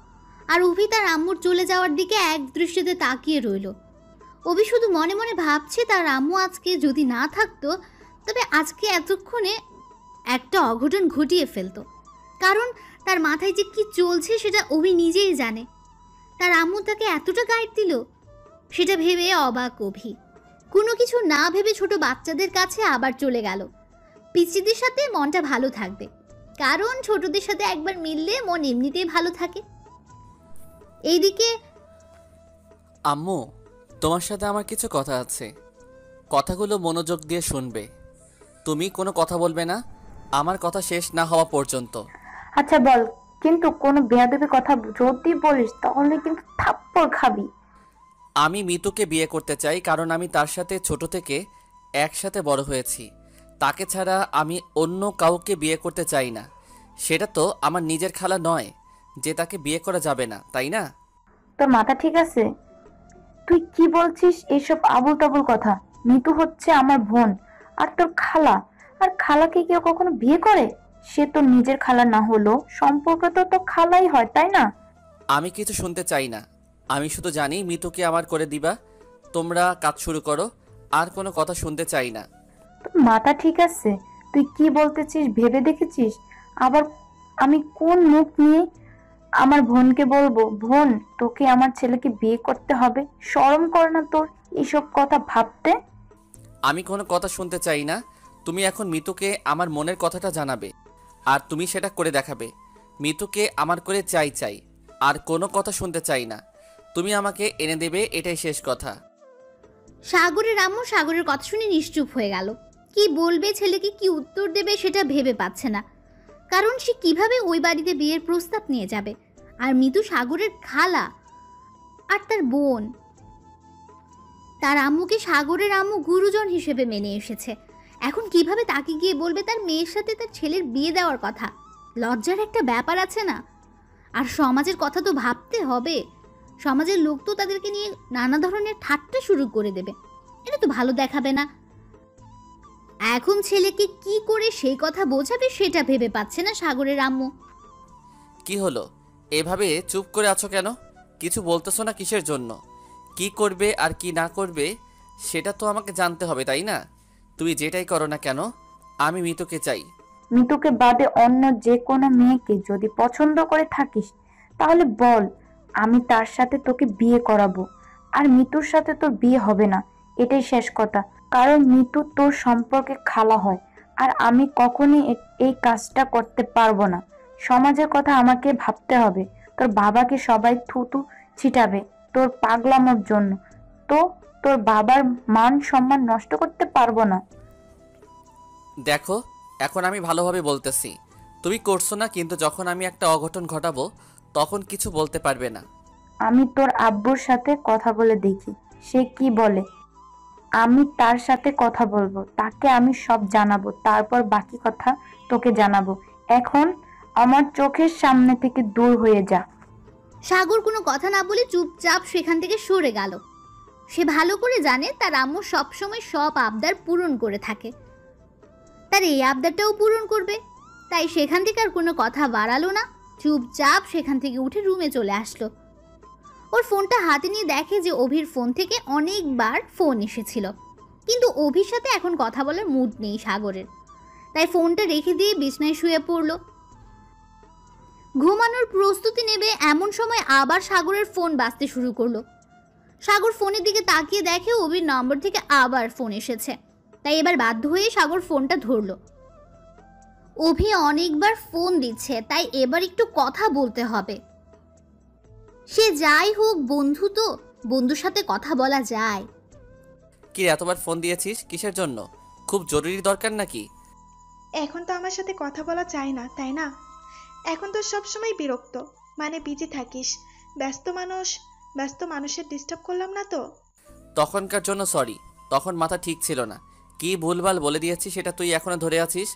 আর অভি তার আম্মুর চলে যাওয়ার দিকে এক দৃষ্টিতে তাকিয়ে রইল। অভি শুধু মনে মনে ভাবছে তার আম্মু আজকে যদি না থাকতো তবে আজকে এতক্ষণে একটা অঘটন ঘটিয়ে ফেলতো, কারণ তার মাথায় যে কি চলছে সেটা অভি নিজেই জানে। তার আম্মু তাকে এতটা গাইড দিল, সেটা ভেবে অবাক অভি। কোনো কিছু না ভেবে ছোট বাচ্চাদের কাছে আবার চলে গেল। পিচিদের সাথে মনটা ভালো থাকবে, কারণ ছোটদের সাথে একবার মিললে মন এমনিতেই ভালো থাকে। এইদিকে আম্মু, তোমার সাথে আমার কিছু কথা আছে, কথাগুলো মনোযোগ দিয়ে শুনবে। তুমি কোনো কথা বলবে না আমার কথা শেষ না হওয়া পর্যন্ত। আচ্ছা বল, কিন্তু কোনো বেয়াদবি কথা যদি বলিস তাহলে কিন্তু থাপ্পড় খাবি। আমি মিতুকে বিয়ে করতে চাই, কারণ আমি তার সাথে ছোট থেকে একসাথে বড় হয়েছি। তাকে ছাড়া আমি অন্য কাউকে বিয়ে করতে চাই না। সেটা তো আমার নিজের খালা নয় যে তাকে বিয়ে করা যাবে না, তাই না? তোর মাথা ঠিক আছে? তুই কি বলছিস এসব আবুল তাবুল কথা? মিতু হচ্ছে আমার বোন আর তোর খালা, আর খালাকে কেউ কখনো বিয়ে করে? সে তোর নিজের খালা না হলো সম্পর্ক তো তোর খালাই হয়, তাই না? আমি কিছু শুনতে চাই না। আমি শুধু জানি মিতুকে আমার করে দিবা। তোমরা কাজ শুরু করো, আর কোনো কথা শুনতে চাই না। তোর মাথা ঠিক আছে? তুই কি বলতেছিস ভেবে দেখেছিস? আবার আমি কোন মুখ নিয়ে আমার বোনকে বলবো, বোন তোকে আমার ছেলেকে বিয়ে করতে হবে? শরম করে না তোর এইসব কথা ভাবতে? আমি কোনো কথা শুনতে চাই না। তুমি এখন মিতুকে আমার মনের কথাটা জানাবে, আর তুমি সেটা করে দেখাবে। মিতুকে আমার করে চাই চাই, আর কোনো কথা শুনতে চাই না। তুমি আমাকে এনে দেবে, এটাই শেষ কথা। সাগরের আম্মু সাগরের কথা শুনে নিশ্চুপ হয়ে গেল। কি বলবে, ছেলেকে কি উত্তর দেবে সেটা ভেবে পাচ্ছে না, কারণ সে কিভাবে ওই বাড়িতে বিয়ের প্রস্তাব নিয়ে যাবে। আর মিতু সাগরের খালা আর তার বোন। তার আম্মুকে সাগরের আম্মু গুরুজন হিসেবে মেনে এসেছে, এখন কিভাবে তাকে গিয়ে বলবে তার মেয়ের সাথে তার ছেলের বিয়ে দেওয়ার কথা? লজ্জার একটা ব্যাপার আছে না? আর সমাজের কথা তো ভাবতে হবে। সমাজের লোক তো তাদেরকে নিয়ে নানা ধরনের ঠাট্টা শুরু করে দেবে, এটা তো ভালো দেখাবে না। এখন ছেলেকে কি করে সেই কথা বোঝাবে সেটা ভেবে পাচ্ছে না সাগরের আম্মু। কি হলো, এভাবে চুপ করে আছো কেন? কিছু বলতেছো না কিসের জন্য? কি করবে আর কি না করবে সেটা তো আমাকে জানতে হবে, তাই না? তুমি যেটাই করো না কেন, আমি মিতুকে চাই। মিতুকে বাদে অন্য যে কোনো মেয়েকে যদি পছন্দ করে থাকিস তাহলে বল, আমি তার সাথে তোকে বিয়ে করাবো। আর মিতুর সাথে তোর বিয়ে হবে না, এটাই শেষ কথা। কারণ মিতু তোর সম্পর্কে খালা হয়, আর আমি কখনই এই কাজটা করতে পারবো না। সমাজের কথা আমাকে ভাবতে হবে। তোর বাবাকে সবাই থুতু ছিটাবে তোর পাগলামোর জন্য, তো তোর বাবার মান সম্মান নষ্ট করতে পারবো না। দেখো, এখন আমি ভালোভাবে বলতেছি, তুমি করছো না, কিন্তু যখন আমি একটা অঘটন ঘটাবো তখন কিছু বলতে পারবে না। আমি তোর আব্বুর সাথে কথা বলে দেখি সে কি বলে। আমি তার সাথে কথা বলবো, তাকে আমি সব জানাবো, তারপর বাকি কথা তোকে জানাবো। এখন আমার চোখের সামনে থেকে দূর হয়ে যা। সাগর কোনো কথা না বলে চুপচাপ সেখান থেকে সরে গেল। সে ভালো করে জানে তার আম্মু সবসময় সব আবদার পূরণ করে থাকে, তার এই আবদারটাও পূরণ করবে। তাই সেখান থেকে আর কোনো কথা বাড়ালো না, চুপচাপ সেখান থেকে উঠে রুমে চলে আসলো। ওর ফোনটা হাতে নিয়ে দেখে যে অভির ফোন থেকে অনেকবার ফোন এসেছিল, কিন্তু অভির সাথে এখন কথা বলার মুড নেই সাগরের। তাই ফোনটা রেখে দিয়ে বিছনায় শুয়ে পড়ল। ঘুমানোর প্রস্তুতি নেবে এমন সময় আবার সাগরের ফোন বাজতে শুরু করলো। সাগর ফোনের দিকে তাকিয়ে দেখে অভির নম্বর থেকে আবার ফোন এসেছে। তাই এবার বাধ্য হয়ে সাগর ফোনটা ধরলো। অভি অনেকবার ফোন দিচ্ছে, তাই এবার একটু কথা বলতে হবে। সে যাই হোক বন্ধু, তো বন্ধুর সাথে কথা বলা যায়। কি এতবার ফোন দিয়েছিস কিসের জন্য? খুব জরুরি দরকার নাকি? এখন তো আমার সাথে কথা বলা যায় না, তাই না? এখন তো সবসময় বিরক্ত, মানে বিজি থাকিস। ব্যস্ত মানুষের ডিস্টার্ব করলাম না তো? তখনকার জন্য সরি, তখন মাথা ঠিক ছিল না। কি ভুলভাল বলে দিয়েছি সেটা তুই এখনো ধরে আছিস।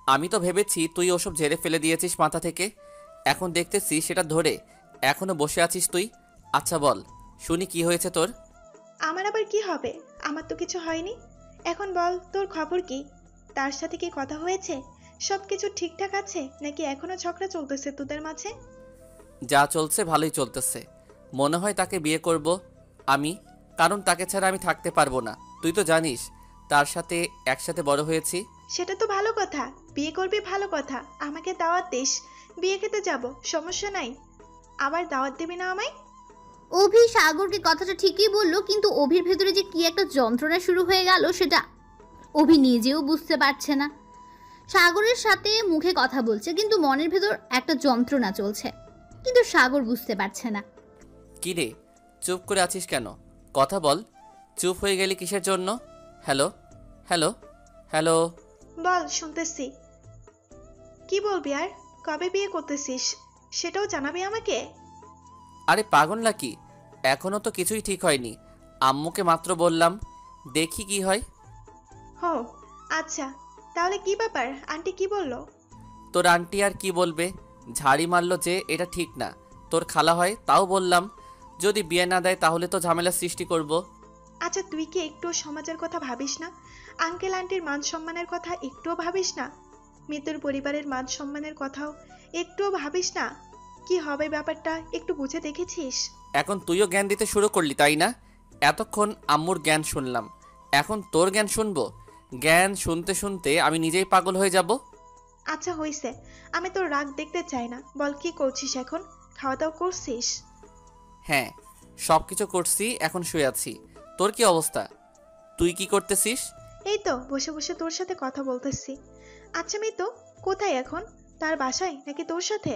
আমি তো ভেবেছি তুই ওসব ঝেড়ে ফেলে দিয়েছিস মাথা থেকে, এখন দেখতেছি সেটা ধরে এখনো বসে আছিস তুই। আচ্ছা বল শুনি, কি হয়েছে তোর? আমার আবার কি হবে? আমার তো কিছু হয়নি। এখন বল তোর খবর কি? তার সাথে কি কথা হয়েছে? সবকিছু ঠিকঠাক আছে নাকি এখনো ঝগড়া চলতেছে তোদের মাঝে? যা চলছে ভালোই চলতেছে। মনে হয় তাকে বিয়ে করব আমি, কারণ তাকে ছাড়া আমি থাকতে পারবো না। তুই তো জানিস তার সাথে একসাথে বড় হয়েছি। সেটা তো ভালো কথা, বিয়ে করবি ভালো কথা। আমাকে দাওয়াত দিস, বিয়ে খেতে যাব, সমস্যা নাই। আবার দাওয়াত দিবি না আমায়? অভি সাগরকে কথাটা ঠিকই বললো, কিন্তু অভির ভেতরে যে কি একটা যন্ত্রণা শুরু হয়ে গেল সেটা অভি নিজেও বুঝতে পারছে না। সাগরের সাথে মুখে কথা বলছে, কিন্তু মনের ভেতর একটা যন্ত্রণা চলছে, কিন্তু সাগর বুঝতে পারছে না। কি রে চুপ করে আছিস কেন? কথা বল। চুপ হয়ে গেলি কিসের জন্য? Hello hello hello. বল, শুনতেছি। কি বলবি আর? কবে বিয়ে করতেছিস সেটাও জানাবি আমাকে? আরে পাগল নাকি, এখনো তো কিছুই ঠিক হয়নি। আম্মুকে মাত্র বললাম, দেখি কি হয়। হো আচ্ছা, তাহলে কি ব্যাপার? আন্টি কি বললো? তোর আন্টি আর কি বলবে, ঝাড়ি মারলো যে এটা ঠিক না। তোর খালা হয় তাও বললাম, যদি বিয়ে না দেয় তাহলে তো ঝামেলা সৃষ্টি করব। আচ্ছা, তুই কি একটু সমাজের কথা ভাবিস না? আঙ্কেল আন্টির মান সম্মানের কথা একটুও ভাবিস না? মৃত্যুর পরিবারের মান সম্মানের কথাও একটুও ভাবিস না? কি হবে ব্যাপারটা একটু বুঝে দেখেছিস? এখন তুইও জ্ঞান দিতে শুরু করলি তাই না? এতক্ষণ আম্মুর জ্ঞান শুনলাম, এখন তোর জ্ঞান শুনবো? জ্ঞান শুনতে শুনতে আমি নিজেই পাগল হয়ে যাব। আচ্ছা হইছে, আমি তোর রাগ দেখতে চাই না। বল কি করছিস এখন? খাওয়া দাওয়া করছিস? হ্যাঁ সব কিছু করছি, এখন শুয়ে আছি। তোর কি অবস্থা? তুই কি করতেছিস? এই তো বসে বসে তোর সাথে কথা বলতেছি। আচ্ছা মিতু কোথায় এখন? তার বাসায় নাকি তোর সাথে?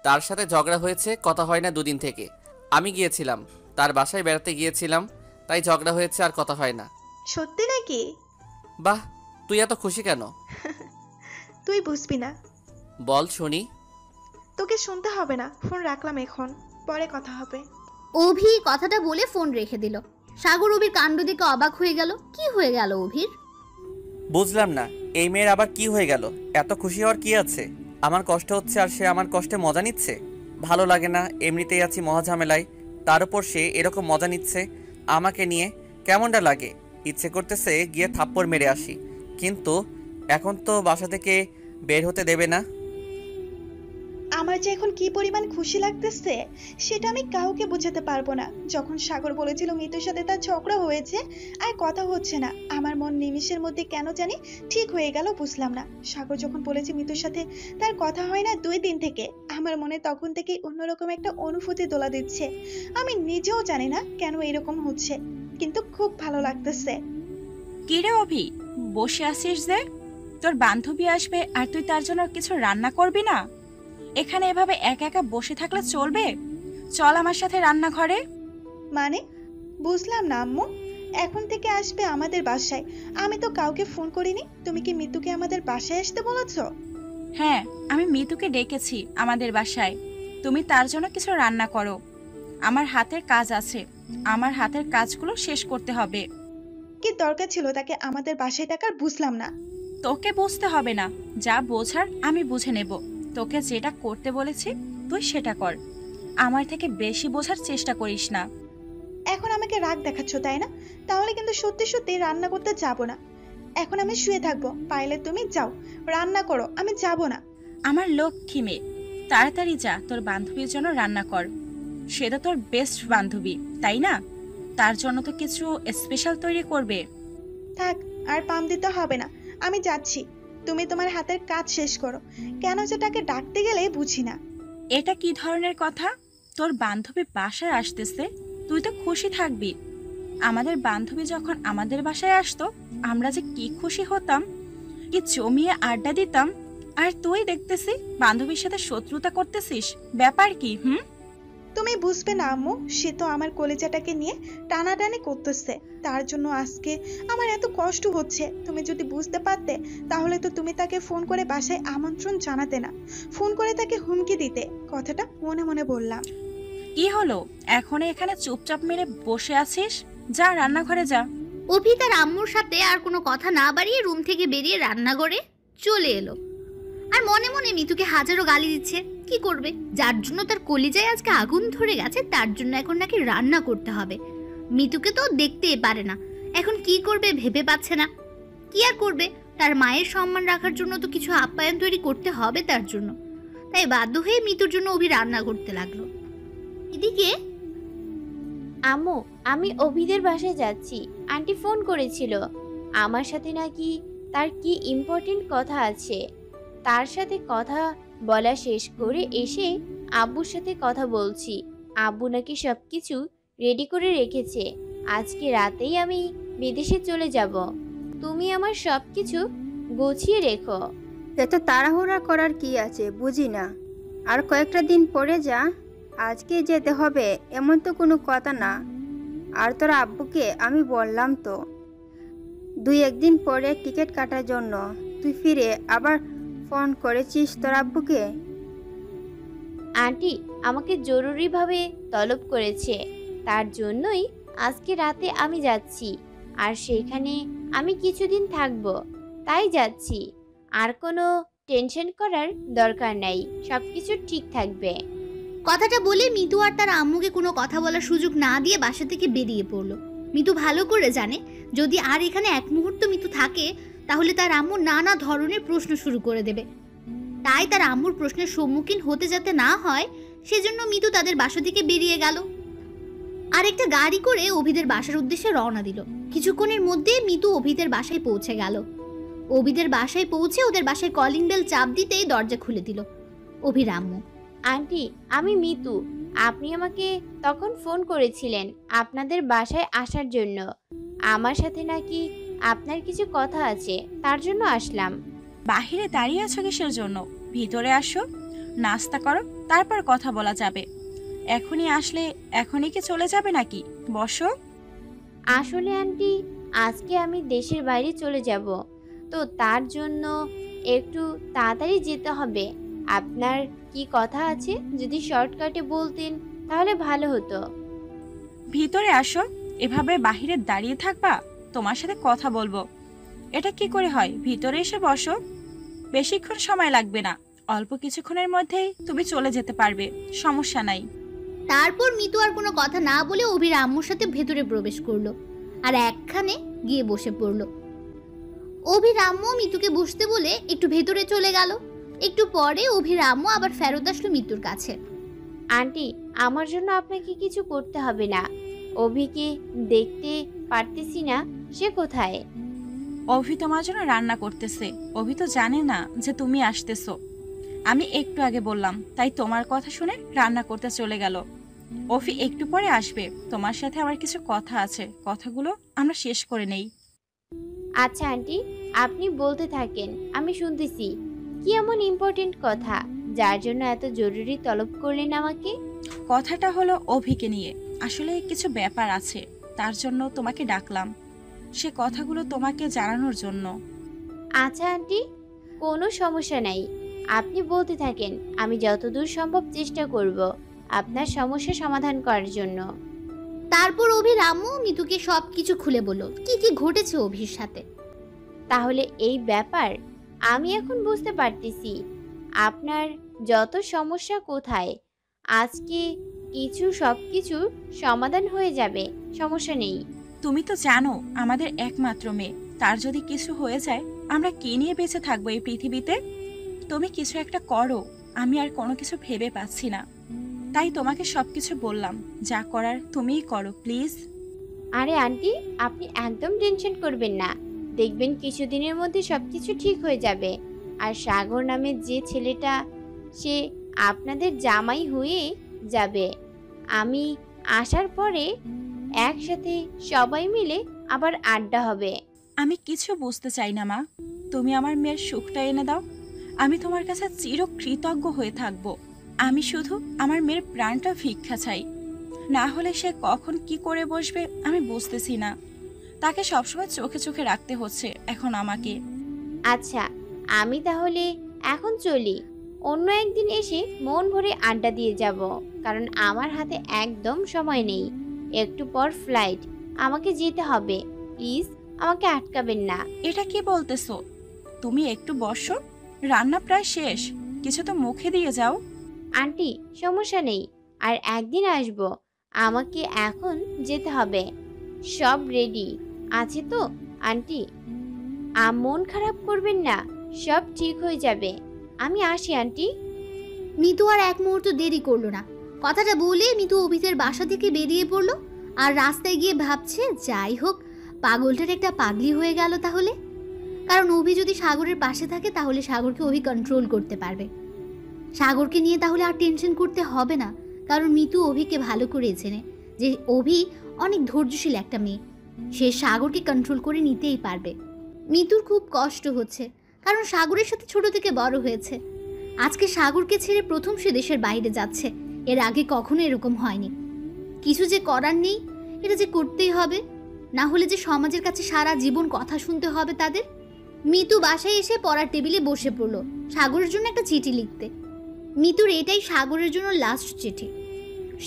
তার সাথে ঝগড়া হয়েছে, কথা হয় না দুদিন থেকে। আমি গিয়েছিলাম তার বাসায় বেড়াতে গিয়েছিলাম, তাই ঝগড়া হয়েছে, আর কথা হয় না। সত্যি নাকি? বাহ, তুই এত খুশি কেন? তুই বুঝবি না। বল শুনি। তোকে শুনতে হবে না, ফোন রাখলাম এখন, পরে কথা হবে। অভি কথাটা বলে ফোন রেখে দিল। সাগর অভির কাণ্ড দেখে অবাক হয়ে গেল। কি হয়ে গেল অভির? বুঝলাম না, এই মেয়ের আবার কি হয়ে গেল? এত খুশি হওয়ার কি আছে? আমার কষ্ট হচ্ছে আর সে আমার কষ্টে মজা নিচ্ছে। ভালো লাগে না, এমনিতেই আছি মহাঝামেলায়, তার উপর সে এরকম মজা নিচ্ছে আমাকে নিয়ে। কেমনটা লাগে? ইচ্ছে করতেছে গিয়ে থাপ্পড় মেরে আসি, কিন্তু এখন তো বাসা থেকে বের হতে দেবে না। আমার যে এখন কি পরিমাণ খুশি লাগতেছে সেটা আমি কাউকে বোঝাতে পারবো না। যখন সাগর বলেছিল মিতুর সাথে তার ঝগড়া হয়েছে আর কথা হচ্ছে না, আমার মন নিমিষের মধ্যে কেন জানি ঠিক হয়ে গেল, বুঝলাম না। সাগর যখন বলেছে মিতুর সাথে তার কথা হয় না 2 দিন থেকে, আমার মনে তখন থেকে অন্যরকম একটা অনুভূতি দোলা দিচ্ছে। আমি নিজেও জানি না কেন এরকম হচ্ছে, কিন্তু খুব ভালো লাগতেছে। কিরে অভি, বসে আছিস যে? তোর বান্ধবী আসবে আর তুই তার জন্য কিছু রান্না করবি না? এখানে এভাবে একা একা বসে থাকলে চলবে? চল আমার সাথে রান্নাঘরে। মানে বুঝলাম না আম্মু, এখন থেকে আসবে আমাদের বাসায়? আমি তো কাউকে ফোন করিনি। তুমি কি মিতুকে আমাদের বাসায় আসতে বলেছো? হ্যাঁ, আমি মিতুকে ডেকেছি আমাদের বাসায়। তুমি তার জন্য কিছু রান্না করো। আমার হাতের কাজ আছে, আমার হাতের কাজগুলো শেষ করতে হবে। কি দরকার ছিল তাকে আমাদের বাসায় ডাকার? বুঝলাম না। তোকে বুঝতে হবে না, যা বোঝার আমি বুঝে নেব। তোকে যেটা করতে বলেছি তুই সেটা কর, আমার থেকে বেশি বোঝার চেষ্টা করিস না। এখন আমাকে রাগ দেখাচ্ছ তাই না? তাহলে কিন্তু সত্যি সত্যি রান্না করতে যাব না। এখন আমি শুয়ে থাকবো, পাইলে তুমি যাও রান্না করো, আমি যাব না। আমার লক্ষ্মী মেয়ে, তাড়াতাড়ি যা, তোর বান্ধবীর জন্য রান্না কর। সে তো তোর বেস্ট বান্ধবী, তাই না? তার জন্য তো কিছু স্পেশাল তৈরি করবে। থাক, আর পাম দিতে হবে না, আমি যাচ্ছি। তুমি তোমার হাতের কাজ শেষ করো। কেন যে তাকে ডাকতে গেলে বুঝি না। এটা কি ধরনের কথা? তোর বান্ধবী বাসায় আসতেছে, তুই তো খুশি থাকবি। আমাদের বান্ধবী যখন আমাদের বাসায় আসতো আমরা যে কি খুশি হতাম, কি জমিয়ে আড্ডা দিতাম। আর তুই দেখতেছি বান্ধবীর সাথে শত্রুতা করতেছিস, ব্যাপার কি? তুমি বুঝবে না আম্মু, সে তো আমার কলেজাটাকে নিয়ে টানাটানি করতেছে। তার জন্য আজকে আমার এত কষ্ট হচ্ছে। তুমি যদি বুঝতে পারতে তাহলে তো তুমি তাকে ফোন করে বাসায় আমন্ত্রণ জানাতে না, ফোন করে তাকে হুমকি দিতে। কথাটা মনে মনে বললাম। কি হলো, এখন এখানে চুপচাপ মেরে বসে আছিস? যা রান্নাঘরে যা। অভি তার আম্মুর সাথে আর কোনো কথা না বাড়িয়ে রুম থেকে বেরিয়ে রান্নাঘরে চলে এলো। আর মনে মনে মিতুকে হাজারো গালি দিচ্ছে। কি করবে, যার জন্য তার কলিজায় আজকে আগুন ধরে গেছে তার জন্য এখন নাকি রান্না করতে হবে। মিতুকে তো দেখতেই পারে না, এখন কি করবে ভেবে পাচ্ছে না। কি আর করবে, তার মায়ের সম্মান রাখার জন্য তো কিছু আপ্যায়ন তৈরি করতে হবে তার জন্য। তাই বাধ্য হয়ে মিতুর জন্য অভি রান্না করতে লাগলো। এদিকে আম্মু, আমি অভিদের বাসায় যাচ্ছি। আন্টি ফোন করেছিল, আমার সাথে নাকি তার কি ইম্পর্টেন্ট কথা আছে। তার সাথে কথা বলা শেষ করে এসে আব্বুর সাথে কথা বলছি। আব্বু নাকি সব কিছু রেডি করে রেখেছে। আজকে রাতেই আমি বিদেশে চলে যাব। তুমি আমার সব কিছু গুছিয়ে রেখো। এত তাড়াহুড়া করার কি আছে বুঝি না। আর কয়েকটা দিন পরে যা, আজকে যেতে হবে এমন তো কোনো কথা না। আর তোর আব্বুকে আমি বললাম তো 2-1 দিন পরে টিকিট কাটার জন্য। তুই ফিরে আবার ফোন করেছিস তোর আব্বুকে? আন্টি আমাকে জরুরিভাবে তলব করেছে, তার জন্যই আজকে রাতে আমি যাচ্ছি। আর সেখানে আমি কিছুদিন থাকব, তাই যাচ্ছি। আর কোনো টেনশন করার দরকার নাই, সব কিছু ঠিক থাকবে। কথাটা বলে মিতু আর তার আম্মুকে কোনো কথা বলার সুযোগ না দিয়ে বাসা থেকে বেরিয়ে পড়লো। মিতু ভালো করে জানে যদি আর এখানে এক মুহূর্ত মিতু থাকে তাহলে তার আম্মু নানা ধরনের প্রশ্ন শুরু করে দেবে। তাই তার আম্মুর প্রশ্নের সম্মুখীন হতে যাতে না হয় সেজন্য মিতু তাদের বাসা থেকে বেরিয়ে গেল আর একটা গাড়ি করে অভিদের বাসার উদ্দেশ্যে রওনা দিল। কিছুক্ষণের মধ্যে মিতু অভিদের বাসায় পৌঁছে গেল। অভিদের বাসায় পৌঁছে ওদের বাসায় কলিং বেল চাপ দিতেই দরজা খুলে দিল অভির আম্মু। আন্টি, আমি মিতু। আপনি আমাকে তখন ফোন করেছিলেন আপনাদের বাসায় আসার জন্য। আমার সাথে নাকি আপনার কিছু কথা আছে, তার জন্য আসলাম। বাহিরে দাঁড়িয়ে আছো কিসের জন্য? ভিতরে আসো, নাস্তা করো, তারপর কথা বলা যাবে। এখনই আসলে এখনই কি চলে যাবে নাকি? বসো। আসলে আন্টি, আজকে আমি দেশের বাইরে চলে যাব, তো তার জন্য একটু তাড়াতাড়ি যেতে হবে। আপনার কি কথা আছে যদি শর্টকাটে বলতেন তাহলে ভালো হতো। ভিতরে আসো। এভাবে বাহিরে দাঁড়িয়ে থাকবা? তোমার সাথে কথা বলবো। এটা কি করে হয়? ভিতরে এসে বসো। বেশিক্ষণ সময় লাগবে না, অল্প কিছুক্ষণের মধ্যেই তুমি চলে যেতে পারবে, সমস্যা নাই। তারপর মিতু আর কোনো কথা না বলে অভির আম্মুর সাথে ভেতরে প্রবেশ করলো আর একখানে গিয়ে বসে পড়লো। অভির আম্মু মিতুকে বসতে বলে একটু ভেতরে চলে গেল। একটু পরে অভির আম্মু আবার ফেরত আসলো মিতুর কাছে। আন্টি, আমার জন্য আপনাকে কিছু করতে হবে না। অভিকে দেখতে পারতেছি না, সে কোথায়? অভি তোমার জন্য রান্না করতেছে। অভি তো জানে না যে তুমি আসতেছো। আমি একটু আগে বললাম, তাই তোমার কথা শুনে রান্না করতে চলে গেল। অভি একটু পরে আসবে। তোমার সাথে আমার কিছু কথা আছে, কথাগুলো আমরা শেষ করে নেই। আচ্ছা আন্টি, আপনি বলতে থাকেন, আমি শুনতেছি। কি এমন ইম্পর্টেন্ট কথা যার জন্য এত জরুরি তলব করলেন আমাকে? কথাটা হলো অভিকে নিয়ে। আসলে কিছু ব্যাপার আছে, তার জন্য তোমাকে ডাকলাম, সে কথাগুলো তোমাকে জানানোর জন্য। আচ্ছা আন্টি, কোনো সমস্যা নাই, আপনি বলতে থাকেন। আমি যতদূর সম্ভব চেষ্টা করব আপনার সমস্যা সমাধান করার জন্য। তারপর অভির আম্মু মিতুকে সব কিছু খুলে বলল কি কি ঘটেছে অভির সাথে। তাহলে এই ব্যাপার আমি এখন বুঝতে পারতেছি আপনার যত সমস্যা কোথায়। আজকে সব কিছু সমাধান হয়ে যাবে, সমস্যা নেই। তুমি তো জানো আমাদের একমাত্র মেয়ে, তার যদি কিছু হয়ে যায় আমরা কে নিয়ে বেঁচে থাকবো এই পৃথিবীতে? তুমি কিছু একটা করো, আমি আর কোনো কিছু ভেবে পাচ্ছি না। তাই তোমাকে সবকিছু বললাম, যা করার তুমিই করো প্লিজ। আরে আন্টি, আপনি একদম টেনশন করবেন না, দেখবেন কিছুদিনের মধ্যে সবকিছু ঠিক হয়ে যাবে। আর সাগর নামের যে ছেলেটা, সে আপনাদের জামাই হয়ে যাবে। আমি আসার পরে একসাথে সবাই মিলে আবার আড্ডা হবে। আমি কিছু বুঝতে চাই না মা, তুমি আমার মেয়ের সুখটা এনে দাও। আমি তোমার কাছে চিরকৃতজ্ঞ হয়ে থাকব। আমি শুধু আমার মেয়ের প্রাণটা ভিক্ষা চাই, না হলে সে কখন কি করে বসবে আমি বুঝতেছি না। তাকে সবসময় চোখে চোখে রাখতে হচ্ছে এখন আমাকে। আচ্ছা, আমি তাহলে এখন চলি। অন্য একদিন এসে মন ভরে আড্ডা দিয়ে যাব, কারণ আমার হাতে একদম সময় নেই। একটু পর ফ্লাইট, আমাকে যেতে হবে। প্লিজ আমাকে আটকাবেন না। এটা কি বলতেছো? তুমি একটু বসো, রান্না প্রায় শেষ, কিছু তো মুখে দিয়ে যাও। আন্টি, সমস্যা নেই, আর একদিন আসবো। আমাকে এখন যেতে হবে। সব রেডি আছে তো আন্টি? মন খারাপ করবেন না, সব ঠিক হয়ে যাবে। আমি আসি আন্টি। মিতু আর এক মুহূর্ত দেরি করলো না। কথাটা বলে মিতু অভিদের বাসা থেকে বেরিয়ে পড়লো। আর রাস্তায় গিয়ে ভাবছে, যাই হোক, পাগলটার একটা পাগলি হয়ে গেল তাহলে। কারণ অভি যদি সাগরের পাশে থাকে তাহলে সাগরকে অভি কন্ট্রোল করতে পারবে। সাগরকে নিয়ে তাহলে আর টেনশন করতে হবে না, কারণ মিতু অভিকে ভালো করে চেনে যে অভি অনেক ধৈর্যশীল একটা মেয়ে। সে সাগরকে কন্ট্রোল করে নিতেই পারবে। মিতুর খুব কষ্ট হচ্ছে, কারণ সাগরের সাথে ছোট থেকে বড় হয়েছে। আজকে সাগরকে ছেড়ে প্রথম সে দেশের বাইরে যাচ্ছে। এর আগে কখনো এরকম হয়নি। কিছু যে করার নেই, এটা যে করতেই হবে, না হলে যে সমাজের কাছে সারা জীবন কথা শুনতে হবে তাদের। মিতু বাসায় এসে পড়ার টেবিলে বসে পড়লো সাগরের জন্য একটা চিঠি লিখতে। মিতুর এটাই সাগরের জন্য লাস্ট চিঠি।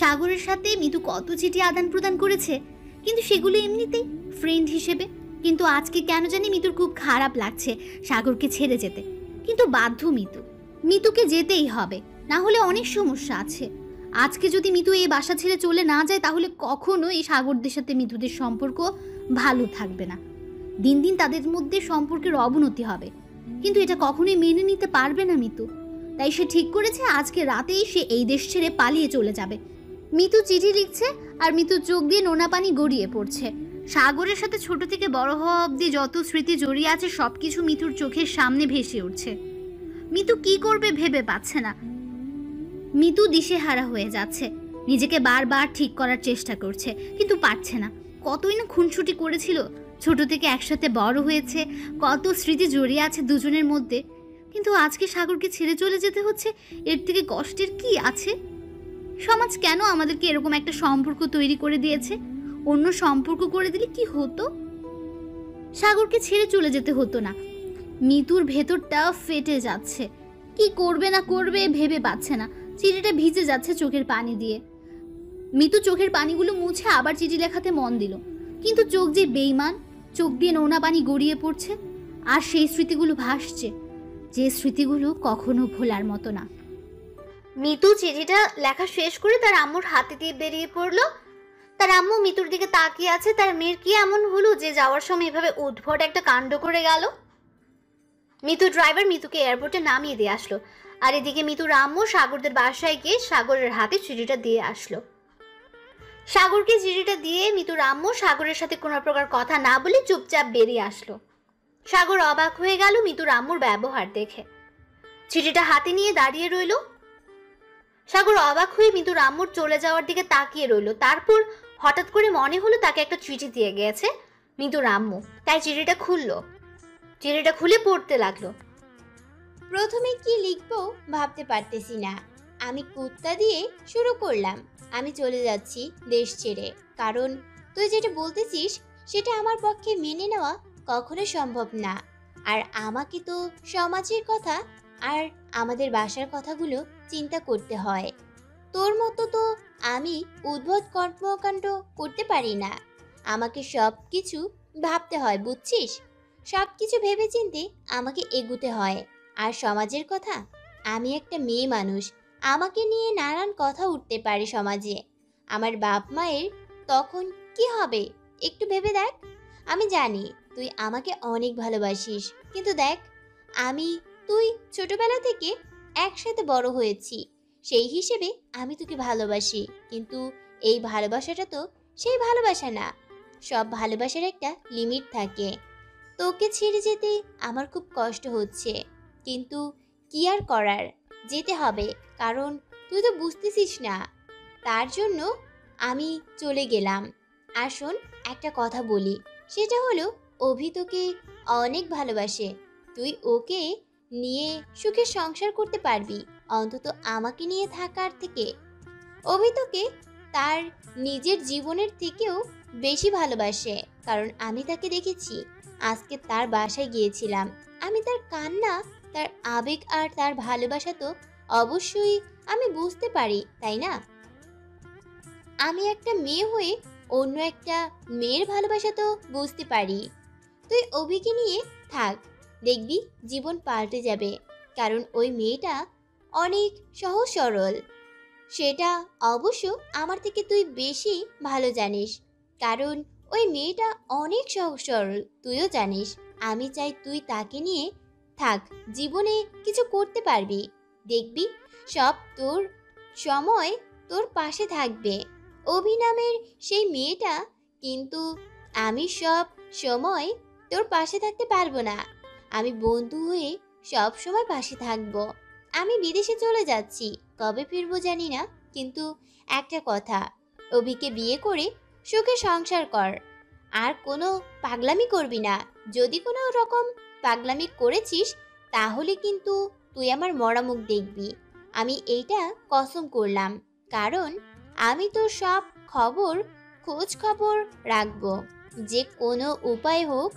সাগরের সাথে মিতু কত চিঠি আদান প্রদান করেছে, কিন্তু সেগুলো এমনিতেই ফ্রেন্ড হিসেবে। কিন্তু আজকে কেন জানি মিতুর খুব খারাপ লাগছে সাগরকে ছেড়ে যেতে। কিন্তু বাধ্য মিতুকে যেতেই হবে, না হলে অনেক সমস্যা আছে। আজকে যদি মিতু এই বাসা ছেড়ে চলে না যায় তাহলে কখনো এই সাগরদের সাথে মিতুদের সম্পর্ক ভালো থাকবে না। দিন দিন তাদের মধ্যে সম্পর্কের অবনতি হবে, কিন্তু এটা কখনোই মেনে নিতে পারবে না মিতু। তাই সে ঠিক করেছে আজকে রাতেই সে এই দেশ ছেড়ে পালিয়ে চলে যাবে। মিতু চিঠি লিখছে আর মিতু চোখ দিয়ে নোনা পানি গড়িয়ে পড়ছে। সাগরের সাথে ছোট থেকে বড় হওয়া অবধি যত স্মৃতি জড়িয়ে আছে সবকিছু মিতুর চোখের সামনে ভেসে উঠছে। মিতু কি করবে ভেবে পাচ্ছে না। মিতু দিশেহারা হয়ে যাচ্ছে, নিজেকে বারবার ঠিক করার চেষ্টা করছে, কিন্তু পারছে না। কতই না খুনসুটি করেছিল, ছোট থেকে একসাথে বড় হয়েছে, কত স্মৃতি জড়িয়ে আছে দুজনের মধ্যে। কিন্তু আজকে সাগরকে ছেড়ে চলে যেতে হচ্ছে, এর থেকে কষ্টের কি আছে? সমাজ কেন আমাদেরকে এরকম একটা সম্পর্ক তৈরি করে দিয়েছে? অন্য সম্পর্ক করে দিলে কি হতো? সাগরকে ছেড়ে চলে যেতে হতো না। মিতুর ভেতরটা ফেটে যাচ্ছে, কি করবে না করবে ভেবে পাচ্ছে না। চিঠিটা ভিজে যাচ্ছে চোখের পানি দিয়ে। মিতু চোখের পানিগুলো মুছে আবার চিঠি লেখাতে মন দিল, কিন্তু চোখ যে বেইমান, চোখ দিয়ে নোনা পানি গড়িয়ে পড়ছে। আর সেই স্মৃতিগুলো ভাসছে, যে স্মৃতিগুলো কখনো ভোলার মতো না। মিতু চিঠিটা লেখা শেষ করে তার আম্মুর হাতে দিয়ে বেরিয়ে পড়লো। তার আম্মু মিতুর দিকে তাকিয়ে আছে। তার মেয়ের কি এমন হলো যে যাওয়ার সময় এভাবে উদ্ভট একটা কাণ্ড করে গেল? মিতু ড্রাইভার মিতুকে এয়ারপোর্টে নামিয়ে দিয়ে আসলো, আর এদিকে মিতুর আম্মু সাগরদের বাসায় গিয়ে সাগরের হাতে চিঠিটা দিয়ে আসলো। সাগরকে চিঠিটা দিয়ে মিতুর আম্মু সাগরের সাথে কোনো প্রকার কথা না বলে চুপচাপ বেরিয়ে আসলো। সাগর অবাক হয়ে গেল মিতুর আম্মুর ব্যবহার দেখে। চিঠিটা হাতে নিয়ে দাঁড়িয়ে রইল। সাগর অবাক হয়ে মিতুর আম্মুর চলে যাওয়ার দিকে তাকিয়ে রইল। তারপর হঠাৎ করে মনে হলো তাকে একটা চিঠি দিয়ে গেছে মিতুর আম্মু, তাই চিঠিটা খুললো। চিঠিটা খুলে পড়তে লাগলো। প্রথমে কি লিখবো ভাবতে পারতেছি না। আমি কুত্তা দিয়ে শুরু করলাম। আমি চলে যাচ্ছি দেশ ছেড়ে, কারণ তুই যেটা বলতেছিস সেটা আমার পক্ষে মেনে নেওয়া কখনো সম্ভব না। আর আমাকে তো সমাজের কথা আর আমাদের বাসার কথাগুলো চিন্তা করতে হয়। তোর মতো তো আমি উদ্ভট কর্মকাণ্ড করতে পারি না। আমাকে সব কিছু ভাবতে হয়, বুঝছিস? সব কিছু ভেবে চিন্তে আমাকে এগুতে হয়। আর সমাজের কথা, আমি একটা মেয়ে মানুষ, আমাকে নিয়ে নানান কথা উঠতে পারে সমাজে। আমার বাপ মায়ের তখন কি হবে একটু ভেবে দেখ। আমি জানি তুই আমাকে অনেক ভালোবাসিস, কিন্তু দেখ, তুই ছোটবেলা থেকে একসাথে বড় হয়েছি, সেই হিসেবে আমি তোকে ভালোবাসি। কিন্তু এই ভালোবাসাটা তো সেই ভালোবাসা না। সব ভালোবাসার একটা লিমিট থাকে। তোকে ছেড়ে যেতে আমার খুব কষ্ট হচ্ছে, কিন্তু কি আর করার, যেতে হবে, কারণ তুই তো বুঝতেছিস না। তার জন্য আমি চলে গেলাম। আর শোন, একটা কথা বলি, সেটা হলো অভি তোকে অনেক ভালোবাসে। তুই ওকে নিয়ে সুখে সংসার করতে পারবি, অন্তত আমাকে নিয়ে থাকার থেকে। অভি তোকে তার নিজের জীবনের থেকেও বেশি ভালোবাসে, কারণ আমি তাকে দেখেছি। আজকে তার বাসায় গিয়েছিলাম, আমি তার কান্না, তার আবেগ আর তার ভালোবাসা তো অবশ্যই আমি বুঝতে পারি, তাই না? আমি একটা মেয়ে হয়ে অন্য একটা মেয়ের ভালোবাসা তো বুঝতে পারি। তুই অভিকে নিয়ে থাক, দেখবি জীবন পাল্টে যাবে, কারণ ওই মেয়েটা অনেক সহজ সরল। সেটা অবশ্য আমার থেকে তুই বেশি ভালো জানিস, কারণ ওই মেয়েটা অনেক সহজ সরল, তুইও জানিস। আমি চাই তুই তাকে নিয়ে থাক, জীবনে কিছু করতে পারবি, দেখবি সব তোর সময় তোর পাশে থাকবে। অভি নামের সেই মেয়েটা, কিন্তু আমি সব সময় তোর পাশে থাকতে পারবো না। আমি বন্ধু হয়ে সব সময় পাশে থাকবো। আমি বিদেশে চলে যাচ্ছি, কবে ফিরবো জানি না, কিন্তু একটা কথা, অভিকে বিয়ে করে সুখে সংসার কর। আর কোনো পাগলামি করবি না। যদি কোনো রকম পাগলামি করেছিস তাহলে কিন্তু তুই আমার মরা মুখ দেখবি। আমি এইটা কসম করলাম, কারণ আমি তোর সব খোঁজ খবর রাখবো, যে কোনো উপায় হোক।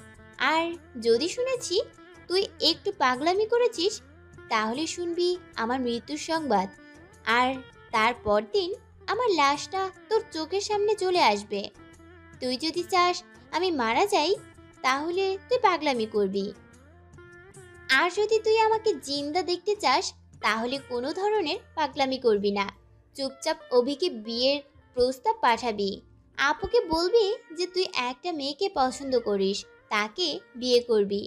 আর যদি শুনেছি তুই একটু পাগলামি করেছিস, তাহলে শুনবি আমার মৃত্যুর সংবাদ। আর তারপর দিন আমার লাশটা তোর চোখের সামনে চলে আসবে। তুই যদি চাস আমি মারা যাই, তাহলে তুই পাগলামি করবি। আর যদি তুই আমাকে জিন্দা দেখতে চাস, তাহলে কোনো ধরনের পাগলামি করবি না। চুপচাপ অভিকে বিয়ের প্রস্তাব পাঠাবি। আপুকে বলবি যে তুই একটা মেয়েকে পছন্দ করিস, তাকে বিয়ে করবি।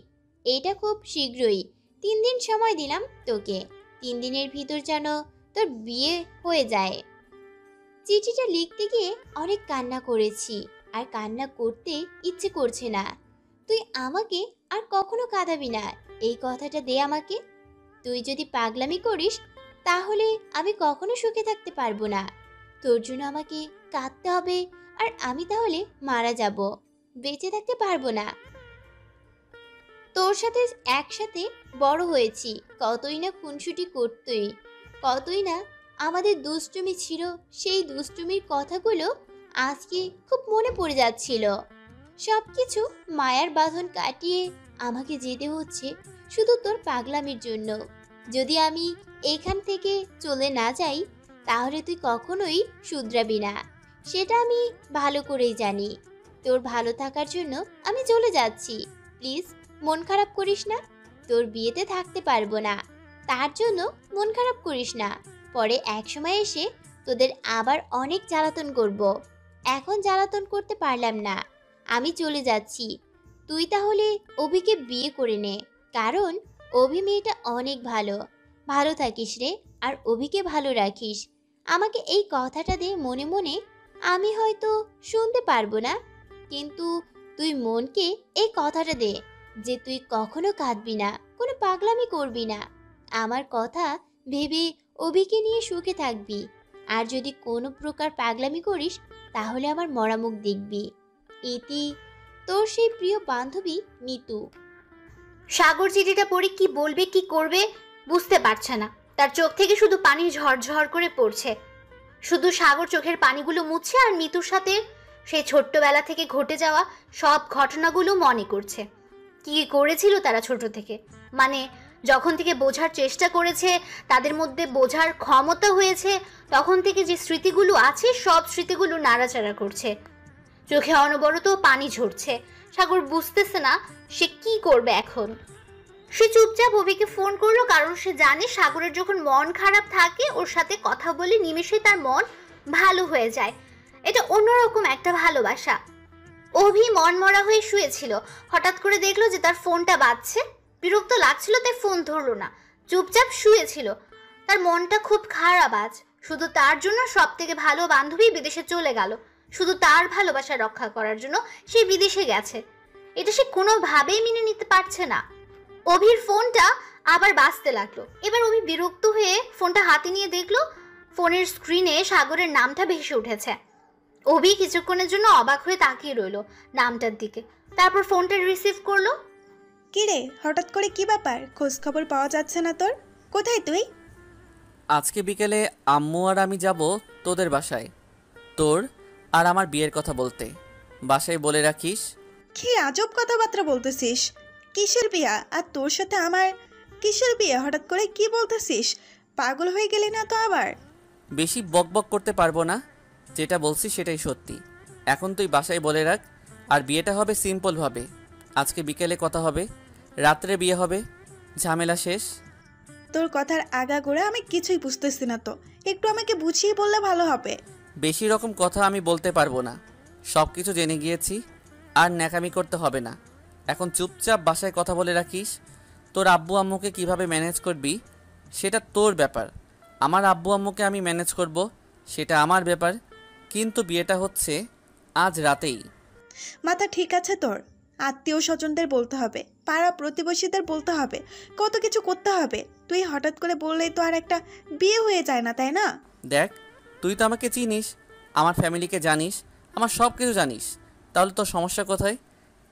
এটা খুব শীঘ্রই, 3 দিন সময় দিলাম তোকে। 3 দিনের ভিতর যেন তোর বিয়ে হয়ে যায়। চিঠিটা লিখতে গিয়ে অনেক কান্না করেছি, আর কান্না করতে ইচ্ছে করছে না। তুই আমাকে আর কখনো কাঁদাবি না, এই কথাটা দে আমাকে। তুই যদি পাগলামি করিস তাহলে আমি কখনো সুখে থাকতে পারবো না। তোর জন্য আমাকে কাঁদতে হবে, আর আমি তাহলে মারা যাব, বেঁচে থাকতে পারবো না। তোর সাথে একসাথে বড় হয়েছি, কতই না খুনসুটি করতই, কতই না আমাদের দুষ্টুমি ছিল। সেই দুষ্টুমির কথাগুলো আজকে খুব মনে পড়ে যাচ্ছিল। সব কিছু মায়ার বাঁধন কাটিয়ে আমাকে যেতে হচ্ছে শুধু তোর পাগলামির জন্য। যদি আমি এখান থেকে চলে না যাই, তাহলে তুই কখনোই শুধরাবি না, সেটা আমি ভালো করেই জানি। তোর ভালো থাকার জন্য আমি চলে যাচ্ছি, প্লিজ মন খারাপ করিস না। তোর বিয়েতে থাকতে পারবো না, তার জন্য মন খারাপ করিস না। পরে এক সময় এসে তোদের আবার অনেক জ্বালাতন করব। এখন জ্বালাতন করতে পারলাম না, আমি চলে যাচ্ছি। তুই তাহলে অভিকে বিয়ে করে নে, কারণ অভি মেয়েটা অনেক ভালো। ভালো থাকিস রে, আর অভিকে ভালো রাখিস। আমাকে এই কথাটা দে মনে মনে। আমি হয়তো শুনতে পারবো না, কিন্তু তুই মনকে এই কথাটা দে যে তুই কখনো কাঁদবি না, কোনো পাগলামি করবি না। আমার কথা ভেবে অভিকে নিয়ে সুখে থাকবি। আর যদি কোনো প্রকার পাগলামি করিস তাহলে আমার মরা মুখ দেখবি। ইতি, তোর সেই প্রিয় বান্ধবী মিতু। সাগর চিঠিটা পড়ে কি বলবে কি করবে বুঝতে পারছে না। তার চোখ থেকে শুধু পানি ঝরঝর করে পড়ছে। শুধু সাগর চোখের পানিগুলো মুছছে আর মিতুর সাথে সেই ছোট্টবেলা থেকে ঘটে যাওয়া সব ঘটনাগুলো মনে করছে। কি করেছিল তারা ছোট থেকে, মানে যখন থেকে বোঝার চেষ্টা করেছে, তাদের মধ্যে বোঝার ক্ষমতা হয়েছে, তখন থেকে যে স্মৃতিগুলো আছে সব স্মৃতিগুলো নাড়াচাড়া করছে। চোখে অনবরত পানি ঝরছে। সাগর বুঝতেছে না সে কি করবে এখন। সে চুপচাপ অভিকে ফোন করলো, কারণ সে জানে সাগরের যখন মন খারাপ থাকে ওর সাথে কথা বলে নিমেষে তার মন ভালো হয়ে যায়। এটা অন্যরকম একটা ভালোবাসা। অভি মন মরা হয়ে শুয়েছিল, হঠাৎ করে দেখলো যে তার ফোনটা বাজছে। বিরক্ত লাগছিল তাই ফোন ধরলো না, চুপচাপ শুয়েছিল। তার মনটা খুব খারাপ আজ। শুধু তার জন্য সব থেকে ভালো বান্ধবী বিদেশে চলে গেল, শুধু তার ভালোবাসা রক্ষা করার জন্য সে বিদেশে গেছে। এটা সে কোনোভাবেই মেনে নিতে পারছে না। অভির ফোনটা আবার বাজতে লাগলো। এবার অভি বিরক্ত হয়ে ফোনটা হাতে নিয়ে দেখলো ফোনের স্ক্রিনে সাগরের নামটা ভেসে উঠেছে। অভি কিছুক্ষণের জন্য অবাক হয়ে তাকিয়ে রইলো নামটার দিকে, তারপর ফোনটা রিসিভ করলো। কি রে, হঠাৎ করে কি ব্যাপার? খোঁজ খবর পাওয়া যাচ্ছে না তোর। কোথায় তুই? আজকে বিকেলে আম্মু আর আমি যাব তোদের বাসায়, তোর আর আমার বিয়ের কথা বলতে। বাসায় বলে রাখিস। কি আজব কথাবার্তা বলতেছিস? কিসের বিয়া? আর তোর সাথে আমার কিসের বিয়ে? হঠাৎ করে কি বলতেছিস? পাগল হয়ে গেলি না তো আবার? বেশি বকবক করতে পারবো না, যেটা বলছি সেটাই সত্যি। এখন তুই বাসায় বলে রাখ। আর বিয়েটা হবে সিম্পলভাবে। আজকে বিকেলে কথা হবে, রাত্রে বিয়ে হবে, ঝামেলা শেষ। তোর কথার আগাগোড়া আমি কিছুই বুঝতেছি না তো, একটু আমাকে বুঝিয়ে বললে ভালো হবে। বেশি রকম কথা আমি বলতে পারবো না, সব কিছু জেনে গিয়েছি। আর ন্যাকামি করতে হবে না, এখন চুপচাপ বাসায় কথা বলে রাখিস। তোর আব্বু আম্মুকে কিভাবে ম্যানেজ করবি সেটা তোর ব্যাপার, আমার আব্বু আম্মুকে আমি ম্যানেজ করব সেটা আমার ব্যাপার। কিন্তু বিয়েটা হচ্ছে আজ রাতেই। মাথা ঠিক আছে তোর? আত্মীয় স্বজনদের বলতে হবে, পাড়া প্রতিবেশীদের বলতে হবে, কত কিছু করতে হবে। তুই হঠাৎ করে বললেই তো আর একটা বিয়ে হয়ে যায় না, তাই না? দেখ, তুই তো আমাকে চিনিস, আমার ফ্যামিলিকে জানিস, আমার সব কিছু জানিস, তাহলে তোর সমস্যা কোথায়?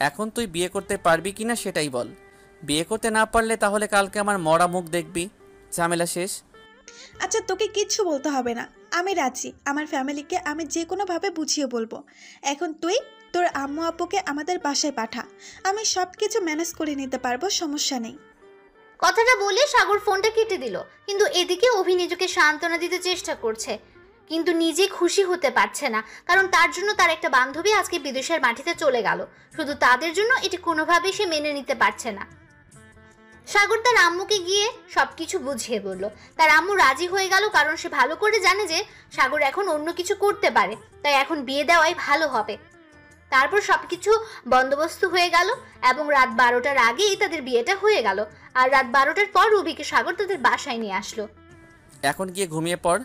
এখন তুই বিয়ে করতে পারবি কি না সেটাই বল। বিয়ে করতে না পারলে তাহলে কালকে আমার মরা মুখ দেখবি, ঝামেলা শেষ। আচ্ছা, তোকে কিচ্ছু বলতে হবে না, আমি রাজি। আমার ফ্যামিলিকে আমি যে কোনোভাবে বুঝিয়ে বলবো। এখন তুই তোর আম্মু আব্বুকে আমাদের বাসায় পাঠা, আমি সব কিছু ম্যানেজ করে নিতে পারবো, সমস্যা নেই। কথাটা বলে সাগর ফোনটা কেটে দিল। কিন্তু এদিকে অভি নিজেকে সান্ত্বনা দিতে চেষ্টা করছে, কিন্তু নিজে খুশি হতে পারছে না, কারণ তার জন্য তার একটা বান্ধবী আজকে বিদেশের মাটিতে চলে গেল। শুধু তাদের জন্য এটি কোনোভাবেই সে মেনে নিতে পারছে না। সাগর তার আম্মুকে গিয়ে সবকিছু বুঝিয়ে বলল। তার আম্মু রাজি হয়ে গেল, কারণ সে ভালো করে জানে যে সাগর এখন অন্য কিছু করতে পারে, তাই এখন বিয়ে দেওয়াই ভালো হবে। তারপর সবকিছু বন্দোবস্ত হয়ে গেল এবং রাত 12টার আগেই তাদের বিয়েটা হয়ে গেল। আর রাত 12টার পর রবিকে সাগর তাদের বাসায় নিয়ে আসলো। এখন গিয়ে ঘুমিয়ে পড়,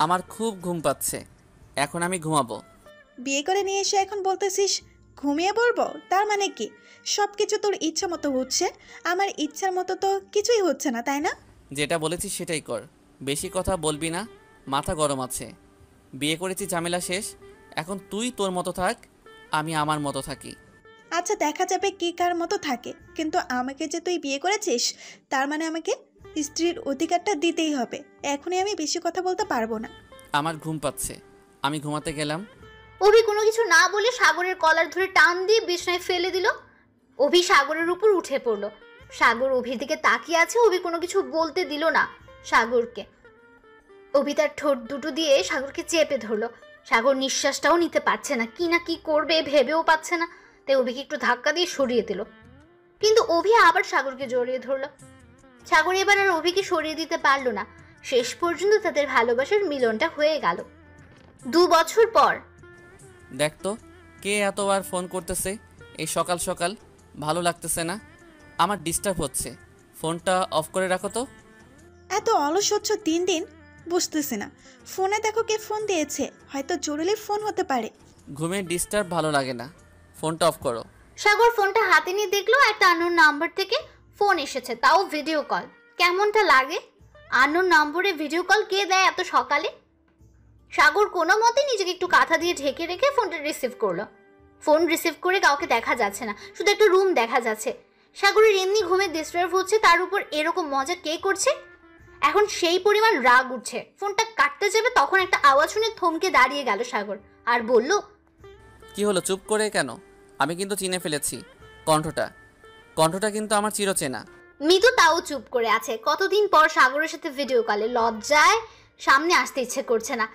আমার খুব ঘুম পাচ্ছে, এখন আমি ঘুমাবো। বিয়ে করে নিয়ে এসে এখন বলতেছিস ঘুমিয়ে পড়বো? তার মানে কি সব কিছু তোর ইচ্ছা মতো হচ্ছে? আমার ইচ্ছার মতো তো কিছুই হচ্ছে না, তাই না? যেটা বলেছিস সেটাই কর, বেশি কথা বলবি না, মাথা গরম আছে। বিয়ে করেছি, ঝামেলা শেষ। এখন তুই তোর মতো থাক, আমি আমার মতো থাকি। আচ্ছা, দেখা যাবে কি কার মতো থাকে, কিন্তু আমাকে যে তুই বিয়ে করেছিস তার মানে আমাকে স্ত্রীর অধিকারটা দিতেই হবে। এখনই আমি বেশি কথা বলতে পারবো না। আমার ঘুম পাচ্ছে, আমি ঘুমাতে গেলাম। অভি কোনো কিছু না বলে সাগরের কলার ধরে টান দিয়ে বিছানায় ফেলে দিল। অভি সাগরের উপর উঠে পড়লো। সাগর অভির দিকে তাকিয়ে আছে, অভি কোনো কিছু বলতে দিল না সাগরকে। অভি তার ঠোঁট দুটো দিয়ে সাগরকে চেপে ধরলো। সাগর নিঃশ্বাসটাও নিতে পারছে না, কি না কি করবে ভেবেও পাচ্ছে না, তাই অভিকে একটু ধাক্কা দিয়ে সরিয়ে দিল। কিন্তু অভি আবার সাগরকে জড়িয়ে ধরলো। সাগর এবার আর অভিকে সরিয়ে দিতে পারলো না। শেষ পর্যন্ত তাদের ভালোবাসার মিলনটা হয়ে গেল 2 বছর পর। দেখ তো কে এতবার ফোন করতেছে এই সকাল সকাল, ভালো লাগতেছে না, আমার ডিস্টার্ব হচ্ছে। ফোনটা অফ করে রাখো তো। এত অলস হচ্ছ দিন দিন, বুঝতেছি না। ফোনে দেখো কে ফোন দিয়েছে, হয়তো জরুরি ফোন হতে পারে। ঘুমের ডিস্টার্ব ভালো লাগে না, ফোনটা অফ করো। সাগর ফোনটা হাতে নিয়ে দেখলো একটা আননোন নাম্বার থেকে ফোন এসেছে, তাও ভিডিও কল। কেমনটা লাগে? আননোন নম্বরে ভিডিও কল কে দেয় এত সকালে? সাগর কোনো মতে নিজেকে একটু কাঁথা দিয়ে ঢেকে রেখে ফোনটা রিসিভ করলো। ফোন রিসিভ করে কাউকে দেখা যাচ্ছে না, শুধু একটা রুম দেখা যাচ্ছে। সাগরের এমনি ঘুমে ডিস্টার্ব হচ্ছে, তার উপর এরকম মজা কে করছে? এখন সেই পরিমাণ রাগ উঠছে। ফোনটা কাটতে যাবে তখন একটা আওয়াজ শুনে থমকে দাঁড়িয়ে গেল সাগর আর বলল, কি হলো, চুপ করে কেন? আমি কিন্তু চিনে ফেলেছি কণ্ঠটা কিন্তু আমার চিরচেনা। মিতু তাও চুপ করে আছে। কতদিন পর সাগরের সাথে ভিডিও কলে, লজ্জায় সামনে আসতে ইচ্ছে করছে না।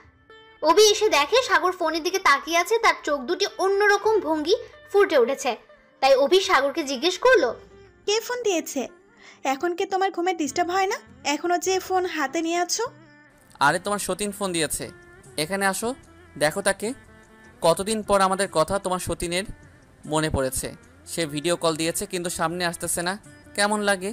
অভি এসে দেখে সাগর ফোনের দিকে তাকিয়ে আছে, তার চোখ দুটি অন্যরকম ভঙ্গি ফুটে উঠেছে। তাই অভি সাগরকে জিজ্ঞেস করলো, কে ফোন দিয়েছে? এখন কি তোমার ঘুমে ডিস্টার্ব হয় না? এখনো যে ফোন হাতে নিয়ে আছো? আরে তোমার সতীন ফোন দিয়েছে, এখানে আসো, দেখো তাকে। কতদিন পর আমাদের কথা তোমার সতীনের মনে পড়েছে। সে ভিডিও কল দিয়েছে কিন্তু সামনে আসতেছে না, কেমন লাগে?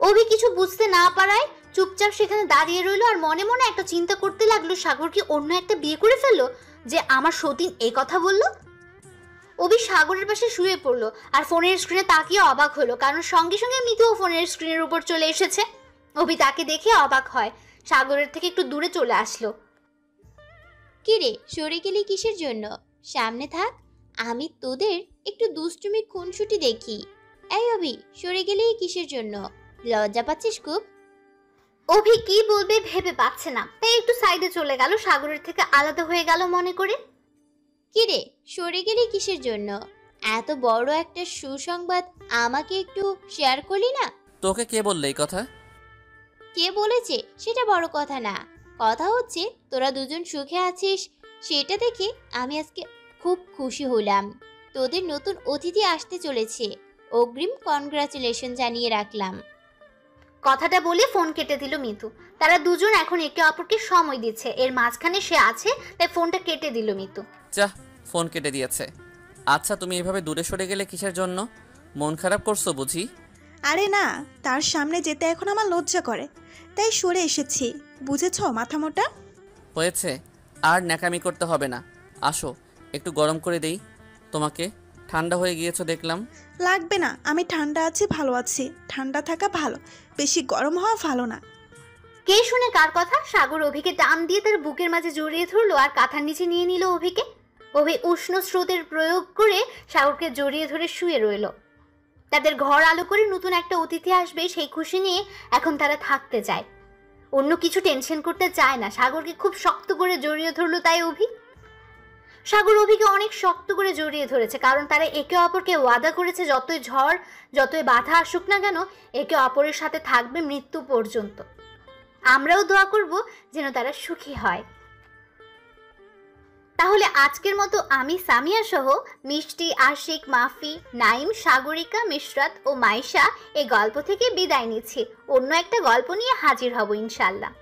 অভি কিছু বুঝতে না পারায় চুপচাপ সেখানে দাঁড়িয়ে রইলো আর মনে মনে একটা চিন্তা করতে লাগলো, সাগর কি অন্য একটা বিয়ে করে ফেললো যে আমার সতীন এই কথা বলল? অভি সাগরের পাশে শুয়ে পড়লো আর ফোনের স্ক্রিনে তাকিয়ে অবাক হলো, কারণ সঙ্গে সঙ্গে মিতুও ফোনের স্ক্রিনের উপর চলে এসেছে। অভি তাকে দেখে অবাক হয়, সাগরের থেকে একটু দূরে চলে আসলো। কিরে সরে গেলি কিসের জন্য? সামনে থাক, আমি তোদের একটু দুষ্টুমি খুনসুটি দেখি। এই অভি, সরে গেলেই কিসের জন্য? লজ্জা পাচ্ছিস খুব? অভি কি বলবে ভেবে পাচ্ছে না, তাই একটু সাইডে চলে গেল, সাগরের থেকে আলাদা হয়ে গেল মনে করে। কিরে সরে গেলি কিসের জন্য? এত বড় একটা সুসংবাদ আমাকে একটু শেয়ার করলি না? তোকে কে বললে এই কথা? কে বলেছে সেটা বড় কথা না, কথা হচ্ছে তোরা দুজন সুখে আছিস সেটা দেখে আমি আজকে খুব খুশি হলাম। তোদের নতুন অতিথি আসতে চলেছে, অগ্রিম কনগ্রাচুলেশন জানিয়ে রাখলাম। কথাটা বলে ফোন কেটে দিল মিতু। তারা দুজন এখন একে অপরকে সময় দিচ্ছে, এর মাঝখানে সে আছে, তাই ফোনটা কেটে দিল মিতু। চাহ, ফোন কেটে দিয়েছে। আচ্ছা, তুমি এভাবে দূরে সরে গেলে কিসের জন্য? মন খারাপ করছো বুঝি? আরে না, তার সামনে যেতে এখন আমার লজ্জা করে, তাই সরে এসেছি। বুঝেছো মাথা মোটা? হয়েছে, আর ন্যাকামি করতে হবে না। আসো একটু গরম করে দেই তোমাকে, ঠান্ডা হয়ে গিয়েছো দেখলাম। লাগবে না, আমি ঠান্ডা আছি, ভালো আছি। ঠান্ডা থাকা ভালো, বেশি গরম হওয়া ভালো না। কে শুনে কার কথা? সাগর অভিকে টান দিয়ে তার বুকের মাঝে জড়িয়ে ধরলো আর কাঁথার নিচে নিয়ে নিল অভিকে। অভি উষ্ণ স্রোতের প্রয়োগ করে সাগরকে জড়িয়ে ধরে শুয়ে রইল। তাদের ঘর আলো করে নতুন একটা অতিথি আসবে সেই খুশি নিয়ে এখন তারা থাকতে চায়, অন্য কিছু টেনশন করতে চায় না। সাগরকে খুব শক্ত করে জড়িয়ে ধরলো তাই অভি। সাগর অভিকে অনেক শক্ত করে জড়িয়ে ধরেছে, কারণ তারা একে অপরকে ওয়াদা করেছে যতই ঝড় যতই বাধা আসুক না কেন একে অপরের সাথে থাকবে মৃত্যু পর্যন্ত। আমরাও দোয়া করব যেন তারা সুখী হয়। তাহলে আজকের মতো আমি সামিয়া সহ মিষ্টি, আশিক, মাফি, নাইম, সাগরিকা, মিশরাত ও মাইশা এই গল্প থেকে বিদায় নিচ্ছি। অন্য একটা গল্প নিয়ে হাজির হব ইনশাল্লাহ।